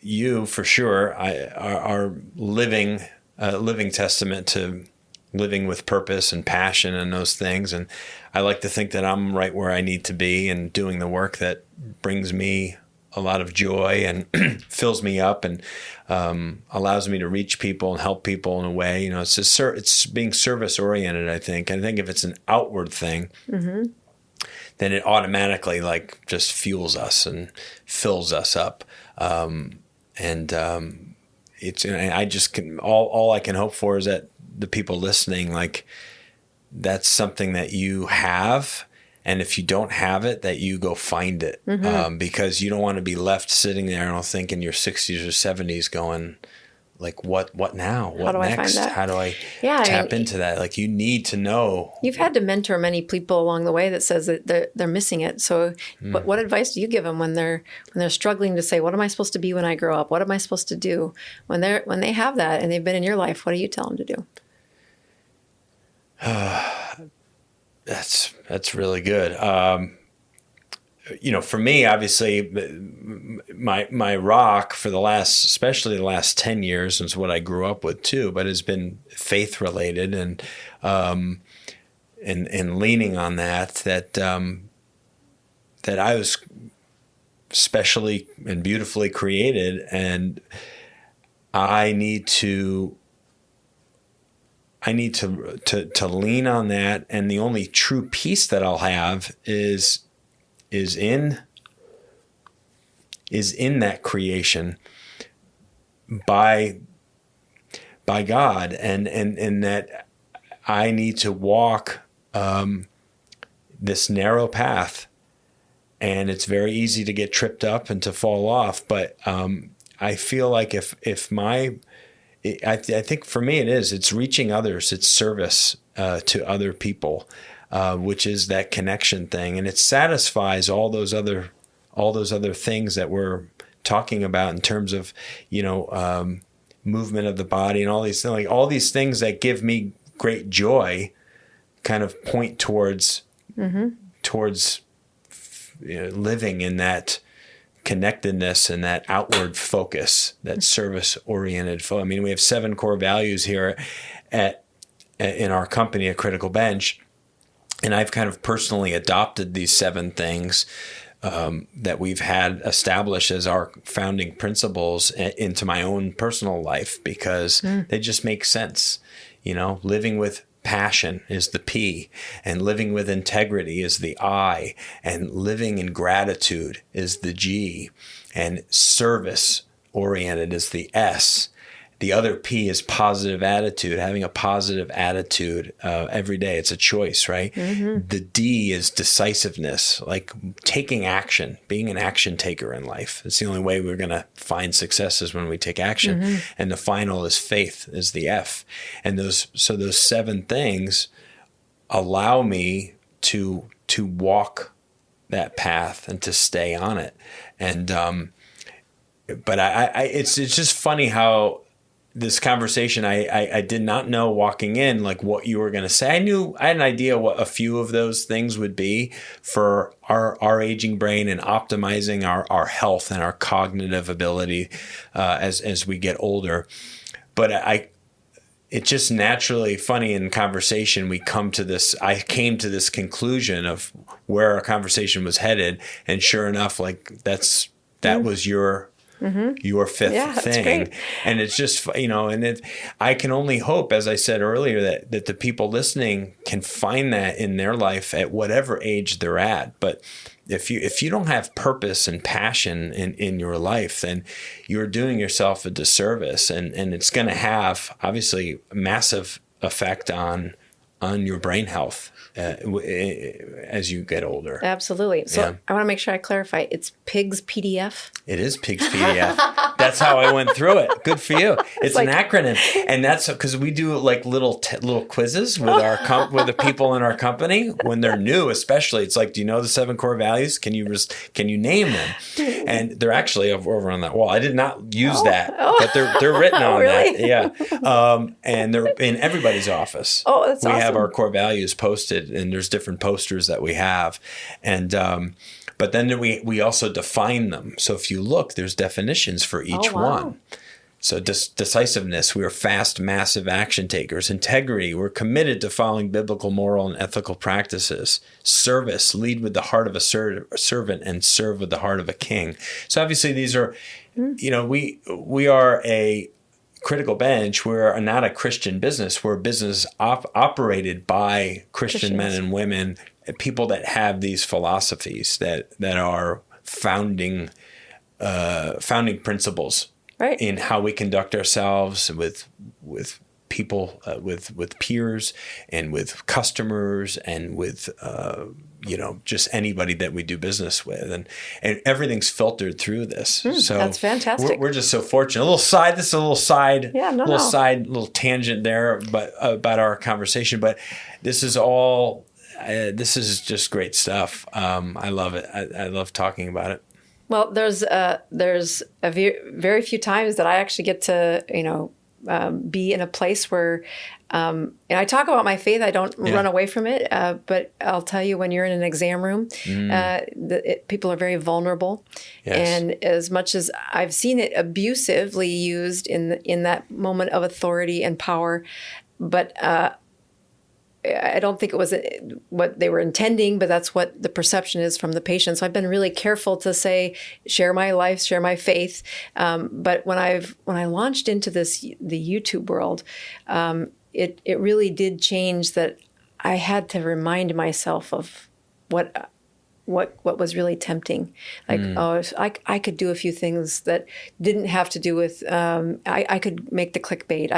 you, for sure, are living testament to living with purpose and passion and those things. And I like to think that I'm right where I need to be and doing the work that brings me a lot of joy and fills me up and allows me to reach people and help people in a way. It's being service oriented, I think. I think if it's an outward thing, then it automatically just fuels us and fills us up. I just can, all I can hope for is that the people listening, that's something that you have. And if you don't have it, that you go find it, because you don't want to be left sitting there, I don't think, in your 60s or 70s going, what now? What How do next? I find that? How do I tap into that? You need to know. You've had to mentor many people along the way that says that they're missing it. So what advice do you give them when they're struggling to say, what am I supposed to be when I grow up? What am I supposed to do? When they have that and they've been in your life, what do you tell them to do? That's really good. for me, obviously, my rock for especially the last 10 years, is what I grew up with too, but has been faith related and leaning on that I was specially and beautifully created, and I need to lean on that, and the only true peace that I'll have is in that creation by God, and that I need to walk this narrow path, and it's very easy to get tripped up and to fall off. But I feel like I think for me it's reaching others, it's service to other people, which is that connection thing, and it satisfies all those other things that we're talking about in terms of movement of the body and all these things, like all these things that give me great joy, kind of point towards living in that connectedness and that outward focus, that service-oriented focus. I mean, we have 7 core values here in our company at Critical Bench, and I've kind of personally adopted these 7 things that we've had established as our founding principles into my own personal life, because they just make sense. Living with passion is the P, and living with integrity is the I, and living in gratitude is the G, and service oriented is the S. The other P is positive attitude, having a positive attitude every day. It's a choice, right? Mm-hmm. The D is decisiveness, like taking action, being an action taker in life. It's the only way we're going to find success is when we take action. Mm-hmm. And the final is faith, is the F. And those 7 things allow me to walk that path and to stay on it. And but it's just funny how this conversation, I did not know walking in, like what you were going to say. I had an idea what a few of those things would be for our aging brain and optimizing our health and our cognitive ability as we get older. But it's just naturally funny in conversation. I came to this conclusion of where our conversation was headed. And sure enough, like that was your fifth thing. Great. And it's just, I can only hope, as I said earlier, that the people listening can find that in their life at whatever age they're at. But if you don't have purpose and passion in your life, then you're doing yourself a disservice, and it's going to have obviously a massive effect on your brain health as you get older. Absolutely. So I want to make sure I clarify. It's PIGS PDF. It is PIGS PDF. That's how I went through it. Good for you. It's an acronym, and that's because we do like little quizzes with with the people in our company when they're new, especially. It's like, do you know the 7 core values? Can you name them? And they're actually over on that wall. I did not use that, but they're written on that. Yeah, and they're in everybody's office. Oh, that's awesome. We have our core values posted, and there's different posters that we have, and but then we also define them. So if you look, there's definitions for each one. So decisiveness, we are fast, massive action takers. Integrity, we're committed to following biblical, moral, and ethical practices. Service, lead with the heart of a servant and serve with the heart of a king. So obviously these are, we are a Critical Bench. We're not a Christian business. We're a business operated by Christian men and women, people that have these philosophies that are founding principles. Right. In how we conduct ourselves with people, with peers, and with customers, and with just anybody that we do business with, and everything's filtered through this. So that's fantastic. We're just so fortunate. Little tangent there, but about our conversation. But this is all. This is just great stuff. I love it. I love talking about it. Well, there's a very few times that I actually get to, be in a place where, and I talk about my faith, I don't run away from it, but I'll tell you, when you're in an exam room, people are very vulnerable. Yes. And as much as I've seen it abusively used in that moment of authority and power, but I don't think it was what they were intending, but that's what the perception is from the patient. So I've been really careful to say, share my life, share my faith. But when I launched into the YouTube world, it really did change that I had to remind myself of what was really tempting. Like, I could do a few things that didn't have to do with, I could make the clickbait.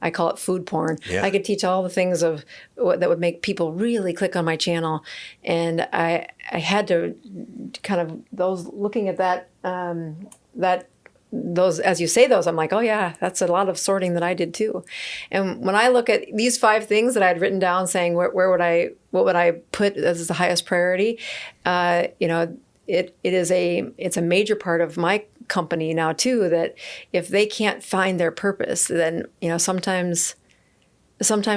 I call it food porn. Yeah. I could teach all the things that would make people really click on my channel. And I had to kind of, those looking at those, as you say those, I'm like, oh yeah, that's a lot of sorting that I did too. And when I look at these 5 things that I'd written down saying, what would I put as the highest priority? It's a major part of my company now too, that if they can't find their purpose, then, sometimes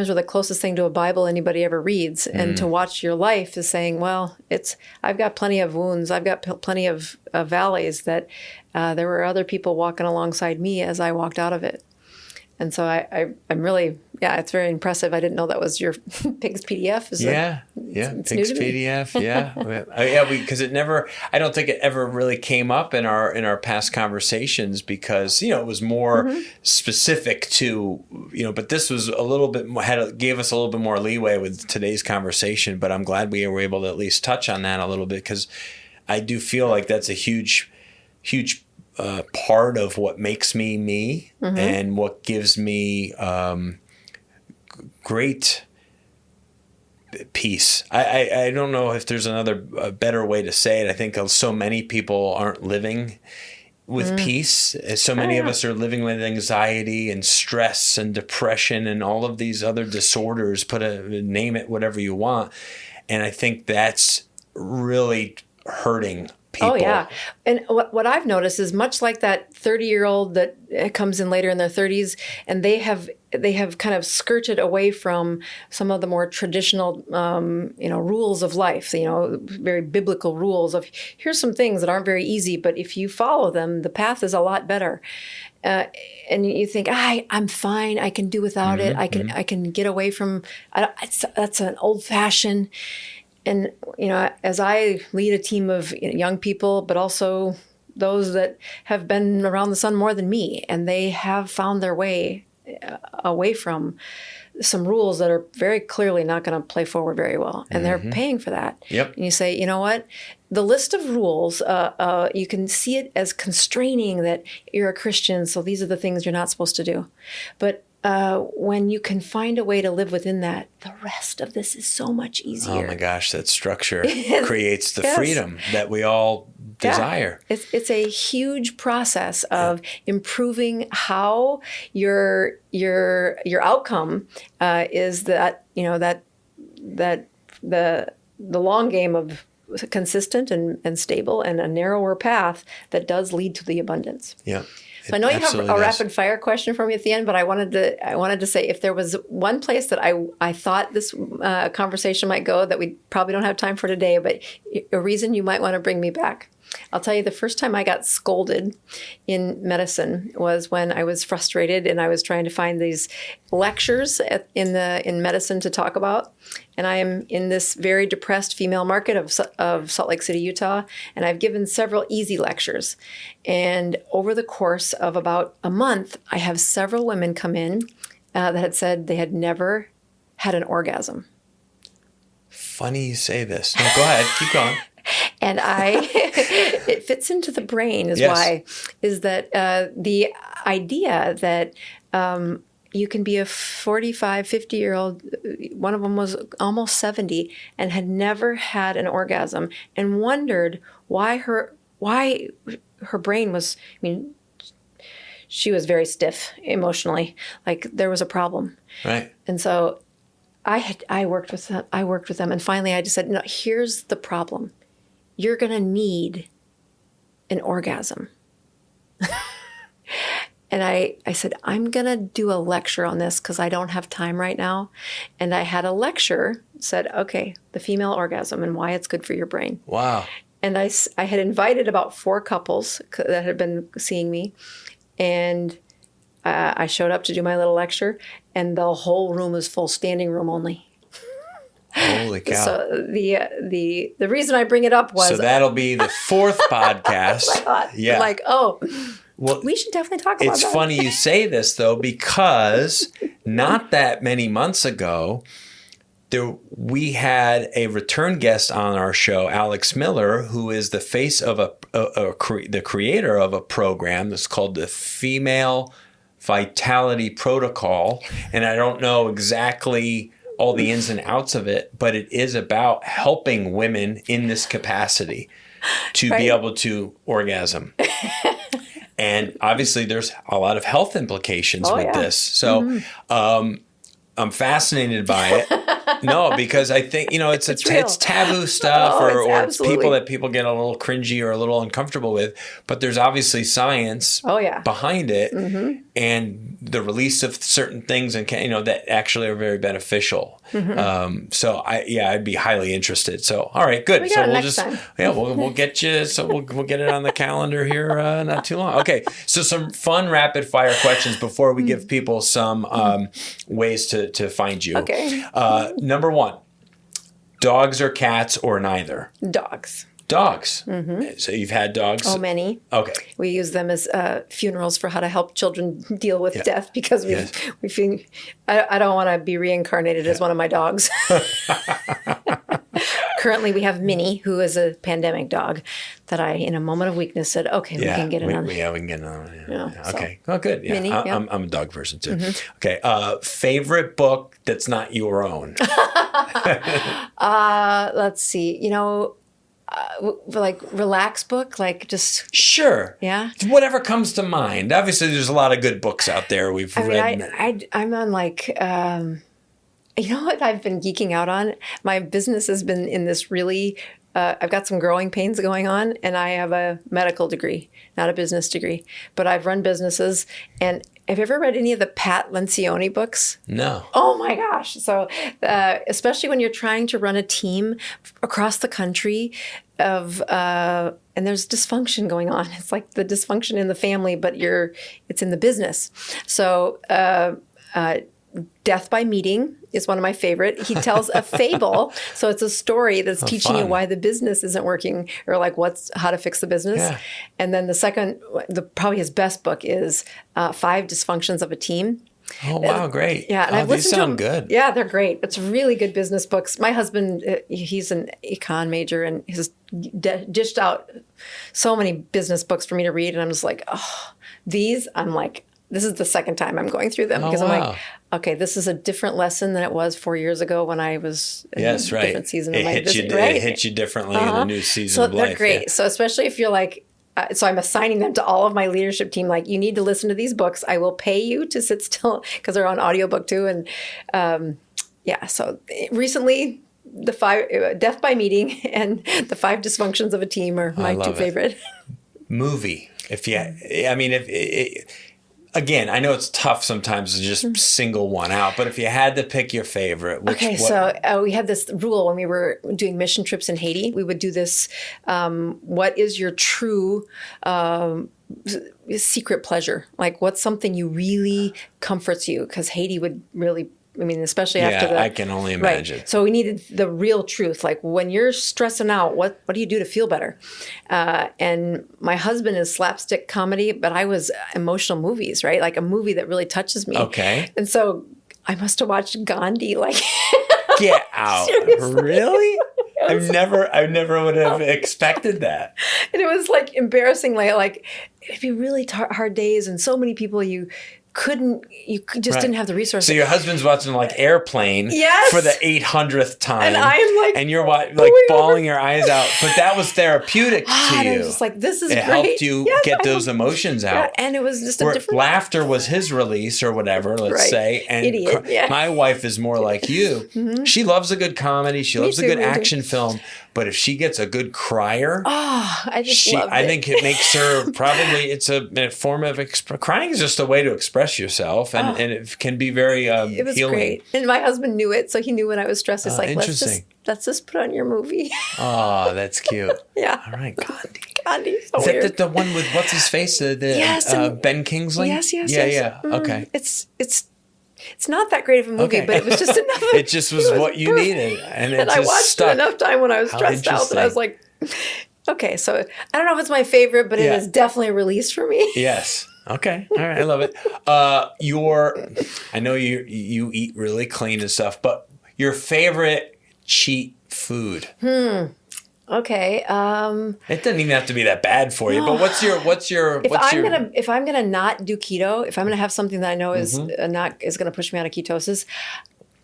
we're the closest thing to a Bible anybody ever reads. And to watch your life is saying, well, I've got plenty of wounds. I've got plenty of valleys that there were other people walking alongside me as I walked out of it. And so I'm really, it's very impressive. I didn't know that was your PIGS PDF. It's PIGS PDF. Because I don't think it ever really came up in our past conversations, because, it was more specific to, but this was a little bit more, gave us a little bit more leeway with today's conversation. But I'm glad we were able to at least touch on that a little bit, because I do feel like that's a huge part of what makes me me, and what gives me great peace. I don't know if there's a better way to say it. I think so many people aren't living with peace. So many of us are living with anxiety and stress and depression and all of these other disorders, name it whatever you want. And I think that's really hurting people. Oh, yeah. And what I've noticed is, much like that 30-year-old that comes in later in their 30s, and they have kind of skirted away from some of the more traditional, rules of life, very biblical rules of, here's some things that aren't very easy, but if you follow them, the path is a lot better. And you think, I'm fine. I can do without it. I can get away from, that's an old fashioned. And, as I lead a team of young people, but also those that have been around the sun more than me, and they have found their way away from some rules that are very clearly not going to play forward very well. And they're paying for that. Yep. And you say, you know what? The list of rules, you can see it as constraining, that you're a Christian, so these are the things you're not supposed to do. But when you can find a way to live within that, the rest of this is so much easier. Oh my gosh, that structure creates the freedom that we all desire. It's a huge process of improving how your outcome is that, that the long game of consistent and stable and a narrower path that does lead to the abundance. Yeah. So I know you have a rapid fire question for me at the end, but I wanted to say, if there was one place that I thought this conversation might go that we probably don't have time for today, but a reason you might want to bring me back. I'll tell you, the first time I got scolded in medicine was when I was frustrated and I was trying to find these lectures in medicine to talk about. And I am in this very depressed female market of Salt Lake City, Utah, and I've given several easy lectures. And over the course of about a month, I have several women come in that had said they had never had an orgasm. Funny you say this. No, go ahead. Keep going. And it fits into the brain is that the idea that you can be a 45, 50-year-old, one of them was almost 70, and had never had an orgasm, and wondered why her brain was, she was very stiff emotionally, like there was a problem. Right. And so I worked with them, and finally I just said, no, here's the problem. You're going to need an orgasm. And I said, I'm going to do a lecture on this because I don't have time right now. And I had a lecture, said, okay, the female orgasm and why it's good for your brain. Wow. And I had invited about 4 couples that had been seeing me. And I showed up to do my little lecture, and the whole room was full, standing room only. Holy cow. So the reason I bring it up was... So that'll be the 4th podcast. I thought, yeah. Like, well, we should definitely talk about that. It's funny you say this, though, because not that many months ago, we had a return guest on our show, Alex Miller, who is the face of the creator of a program that's called the Female Vitality Protocol. And I don't know exactly all the ins and outs of it, but it is about helping women in this capacity to be able to orgasm. And obviously there's a lot of health implications with this. So I'm fascinated by it. No, because I think, it's taboo stuff or it's people that people get a little cringy or a little uncomfortable with, but there's obviously science behind it and the release of certain things and, that actually are very beneficial. So I'd be highly interested. So, all right, good. So we'll get you, we'll get it on the calendar here not too long. Okay. So some fun rapid fire questions before we give people some ways to find you. Okay. Number 1, dogs or cats or neither? Dogs. Dogs. So you've had dogs? Oh, many. Okay. We use them as funerals for how to help children deal with death because we feel I don't want to be reincarnated as one of my dogs. Currently, we have Minnie, who is a pandemic dog that I, in a moment of weakness, said, okay, we can get it on. We can get it on. Yeah, okay. Oh, good. Yeah. Minnie, I'm a dog person, too. Okay. Favorite book that's not your own? Let's see. Like relax book, like just... Sure. Yeah? Whatever comes to mind. Obviously, there's a lot of good books out there we've read. I'm on like... you know what I've been geeking out on? My business has been in this really... I've got some growing pains going on, and I have a medical degree, not a business degree. But I've run businesses, and have you ever read any of the Pat Lencioni books? No. Oh my gosh. So especially when you're trying to run a team across the country and there's dysfunction going on. It's like the dysfunction in the family, but it's in the business. So Death by Meeting is one of my favorite. He tells a fable. So it's a story that's teaching you why the business isn't working or like how to fix the business. Yeah. And then the second, probably his best book is 5 Dysfunctions of a Team. Oh, wow. Great. Yeah. And I've listened sound to them. good. Yeah, they're great. It's really good business books. My husband, he's an econ major and has dished out so many business books for me to read. And I'm just like, this is the second time I'm going through them because I'm like, okay, this is a different lesson than it was 4 years ago when I was in a different season of my business. It hits you differently in a new season of life. So they're great. Yeah. So especially if you're like, so I'm assigning them to all of my leadership team. Like, you need to listen to these books. I will pay you to sit still because they're on audiobook too. And so recently, Death by Meeting and the 5 Dysfunctions of a Team are my 2 favorite. Movie. Again, I know it's tough sometimes to just single one out, but if you had to pick your favorite, so we had this rule when we were doing mission trips in Haiti. We would do this, what is your true secret pleasure? Like, what's something you really comforts you? Because Haiti would really... especially after I can only imagine. Right. So we needed the real truth. Like, when you're stressing out, what do you do to feel better? And my husband is slapstick comedy, but I was emotional movies, right? Like a movie that really touches me. Okay. And so I must have watched Gandhi. Like, get out! Really? I never would have expected that. And it was like embarrassing. Like it'd be really hard days, and so many people you just didn't have the resources. So your husband's watching like Airplane for the 800th time. And I'm like, and you're like bawling your eyes out. But that was therapeutic to you. And I was just like, this is great. It helped you get those emotions out. Yeah, and it was just a different... Laughter was his release or whatever, let's say. And Idiot. My wife is more like you. She loves a good comedy. She loves a good action film. But if she gets a good crier, I just loved I it. think it makes her probably, it's a form of, crying is just a way to express yourself. And it can be very It was healing. great. And my husband knew it. So he knew when I was stressed. It's like, let's just put on your movie. Oh, that's cute. Yeah. All right, Gandhi. Gandhi. So Is weird. that the one with what's his face? Ben Kingsley? Yes. Yeah. Okay. It's not that great of a movie, but it was just enough. It just was what you needed. And it I just watched stuck. it enough time when I was stressed out that I was like, okay, so I don't know if it's my favorite, but it is definitely a release for me. Yes. Okay. All right. I love it. I know you eat really clean and stuff, but your favorite cheat food? Okay. It doesn't even have to be that bad for you, but if I'm gonna not do keto, if I'm gonna have something that I know is gonna push me out of ketosis,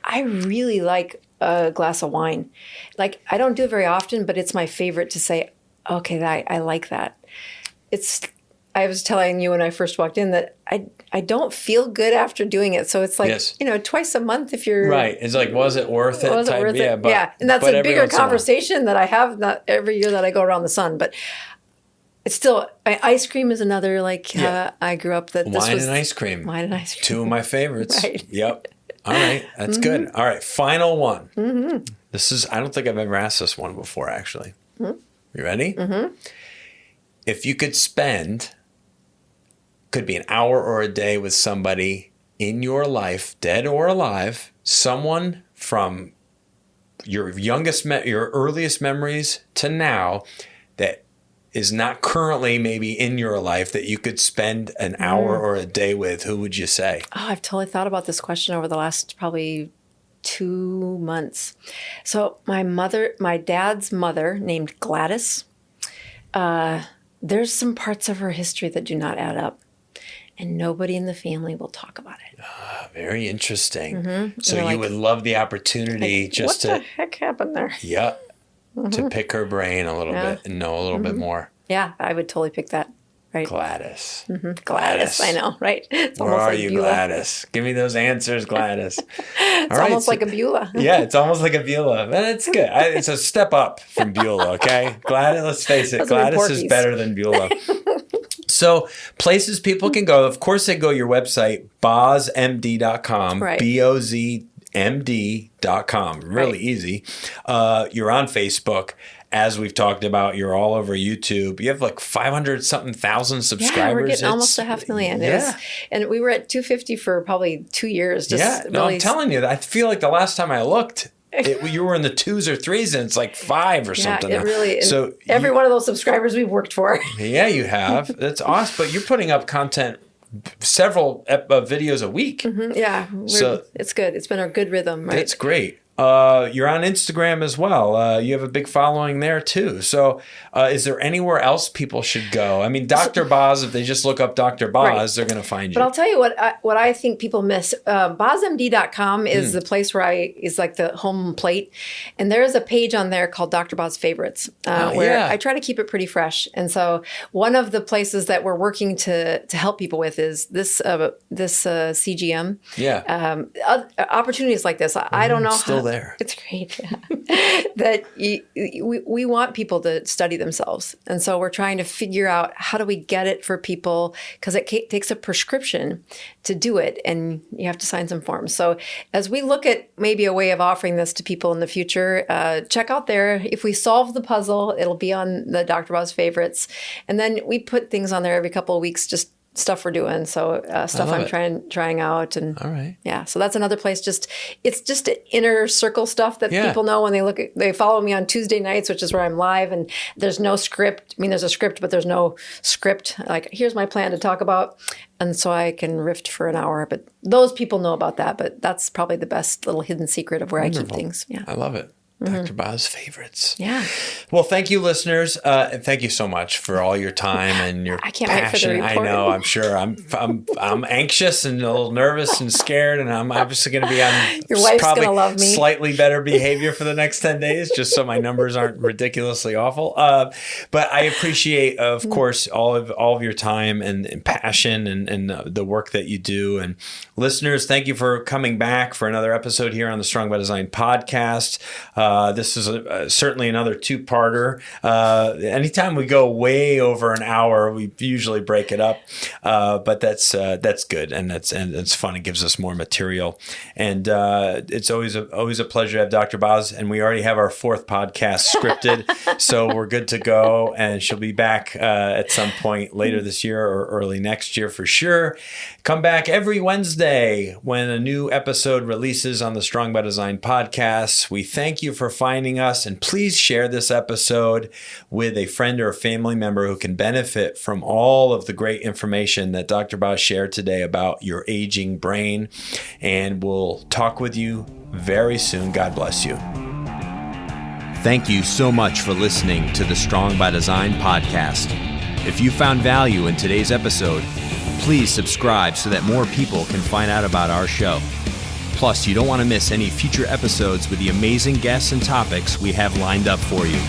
I really like a glass of wine. Like, I don't do it very often, but it's my favorite to say, okay, I like that. I was telling you when I first walked in that I don't feel good after doing it. So it's like, twice a month if you're... Right. It's like, was it worth it? Was it worth it? Yeah. And that's a bigger conversation that I have not every year that I go around the sun. But it's still... ice cream is another, I grew up that Wine and ice cream. Wine and ice cream. Two of my favorites. Right. Yep. All right. That's good. All right. Final one. This is... I don't think I've ever asked this one before, actually. You ready? If you could spend... could be an hour or a day with somebody in your life, dead or alive, someone from your your earliest memories to now that is not currently maybe in your life that you could spend an hour or a day with, who would you say? Oh, I've totally thought about this question over the last probably 2 months. So my dad's mother named Gladys, there's some parts of her history that do not add up. And nobody in the family will talk about it. Very interesting. So you would love the opportunity what the heck happened there? Yeah. To pick her brain a little bit and know a little bit more. Yeah, I would totally pick that. Right. Gladys. Gladys, I know, right? It's Where are you, Beulah. Gladys? Give me those answers, Gladys. It's almost like a Beulah. Yeah, it's almost like a Beulah. But it's good. It's a step up from Beulah, okay? Gladys, let's face it, Gladys is better than Beulah. So places people can go, of course, they go to your website, bozmd.com, right. BOZMD.com. Really easy. You're on Facebook. As we've talked about, you're all over YouTube. You have like 500-something thousand subscribers. Yeah, we're getting almost 500,000. And we were at 250 for probably 2 years. I'm telling you, I feel like the last time I looked, you were in the 2s or 3s, and it's like 5 or something. Yeah, it really is. So every one of those subscribers we've worked for. Yeah, you have. That's awesome. But you're putting up content, several videos a week. Yeah. So it's good. It's been a good rhythm, right? That's great. You're on Instagram as well. You have a big following there too. So is there anywhere else people should go? I mean, Dr. Boz, if they just look up Dr. Boz, they're going to find you. But I'll tell you what I think people miss. BozMD.com is the place where is like the home plate. And there is a page on there called Dr. Boz Favorites where I try to keep it pretty fresh. And so one of the places that we're working to help people with is this CGM. Yeah. Opportunities like this. I don't know still there. It's great. That we want people to study themselves. And so we're trying to figure out how do we get it for people, because it takes a prescription to do it and you have to sign some forms. So as we look at maybe a way of offering this to people in the future, check out there. If we solve the puzzle, it'll be on the Dr. Boz Favorites. And then we put things on there every couple of weeks, just stuff we're doing. So stuff I'm trying out. And all right. Yeah. So that's another place. It's just inner circle stuff that people know when they follow me on Tuesday nights, which is where I'm live, and there's no script. I mean, there's a script, but there's no script. Like, here's my plan to talk about. And so I can riff for an hour, but those people know about that. But that's probably the best little hidden secret of where I keep things. Yeah. I love it. Dr. Boz Favorites. Yeah. Well, thank you, listeners. And thank you so much for all your time and your I can't passion. wait for the report. I know. I'm sure. I'm anxious and a little nervous and scared, and I'm obviously going to be on your wife's probably gonna love me. Slightly better behavior for the next 10 days, just so my numbers aren't ridiculously awful. But I appreciate, of course, all of your time and passion and the work that you do. And listeners, thank you for coming back for another episode here on the Strong by Design podcast. This is certainly another two-parter. Anytime we go way over an hour, we usually break it up, but that's good, and it's fun. It gives us more material, and it's always a pleasure to have Dr. Boz. And we already have our fourth podcast scripted, so we're good to go. And she'll be back at some point later this year or early next year for sure. Come back every Wednesday when a new episode releases on the Strong by Design podcast. We thank you for finding us, and please share this episode with a friend or a family member who can benefit from all of the great information that Dr. Boz shared today about your aging brain. And we'll talk with you very soon. God bless you. Thank you so much for listening to the Strong by Design podcast. If you found value in today's episode, please subscribe so that more people can find out about our show. Plus, you don't want to miss any future episodes with the amazing guests and topics we have lined up for you.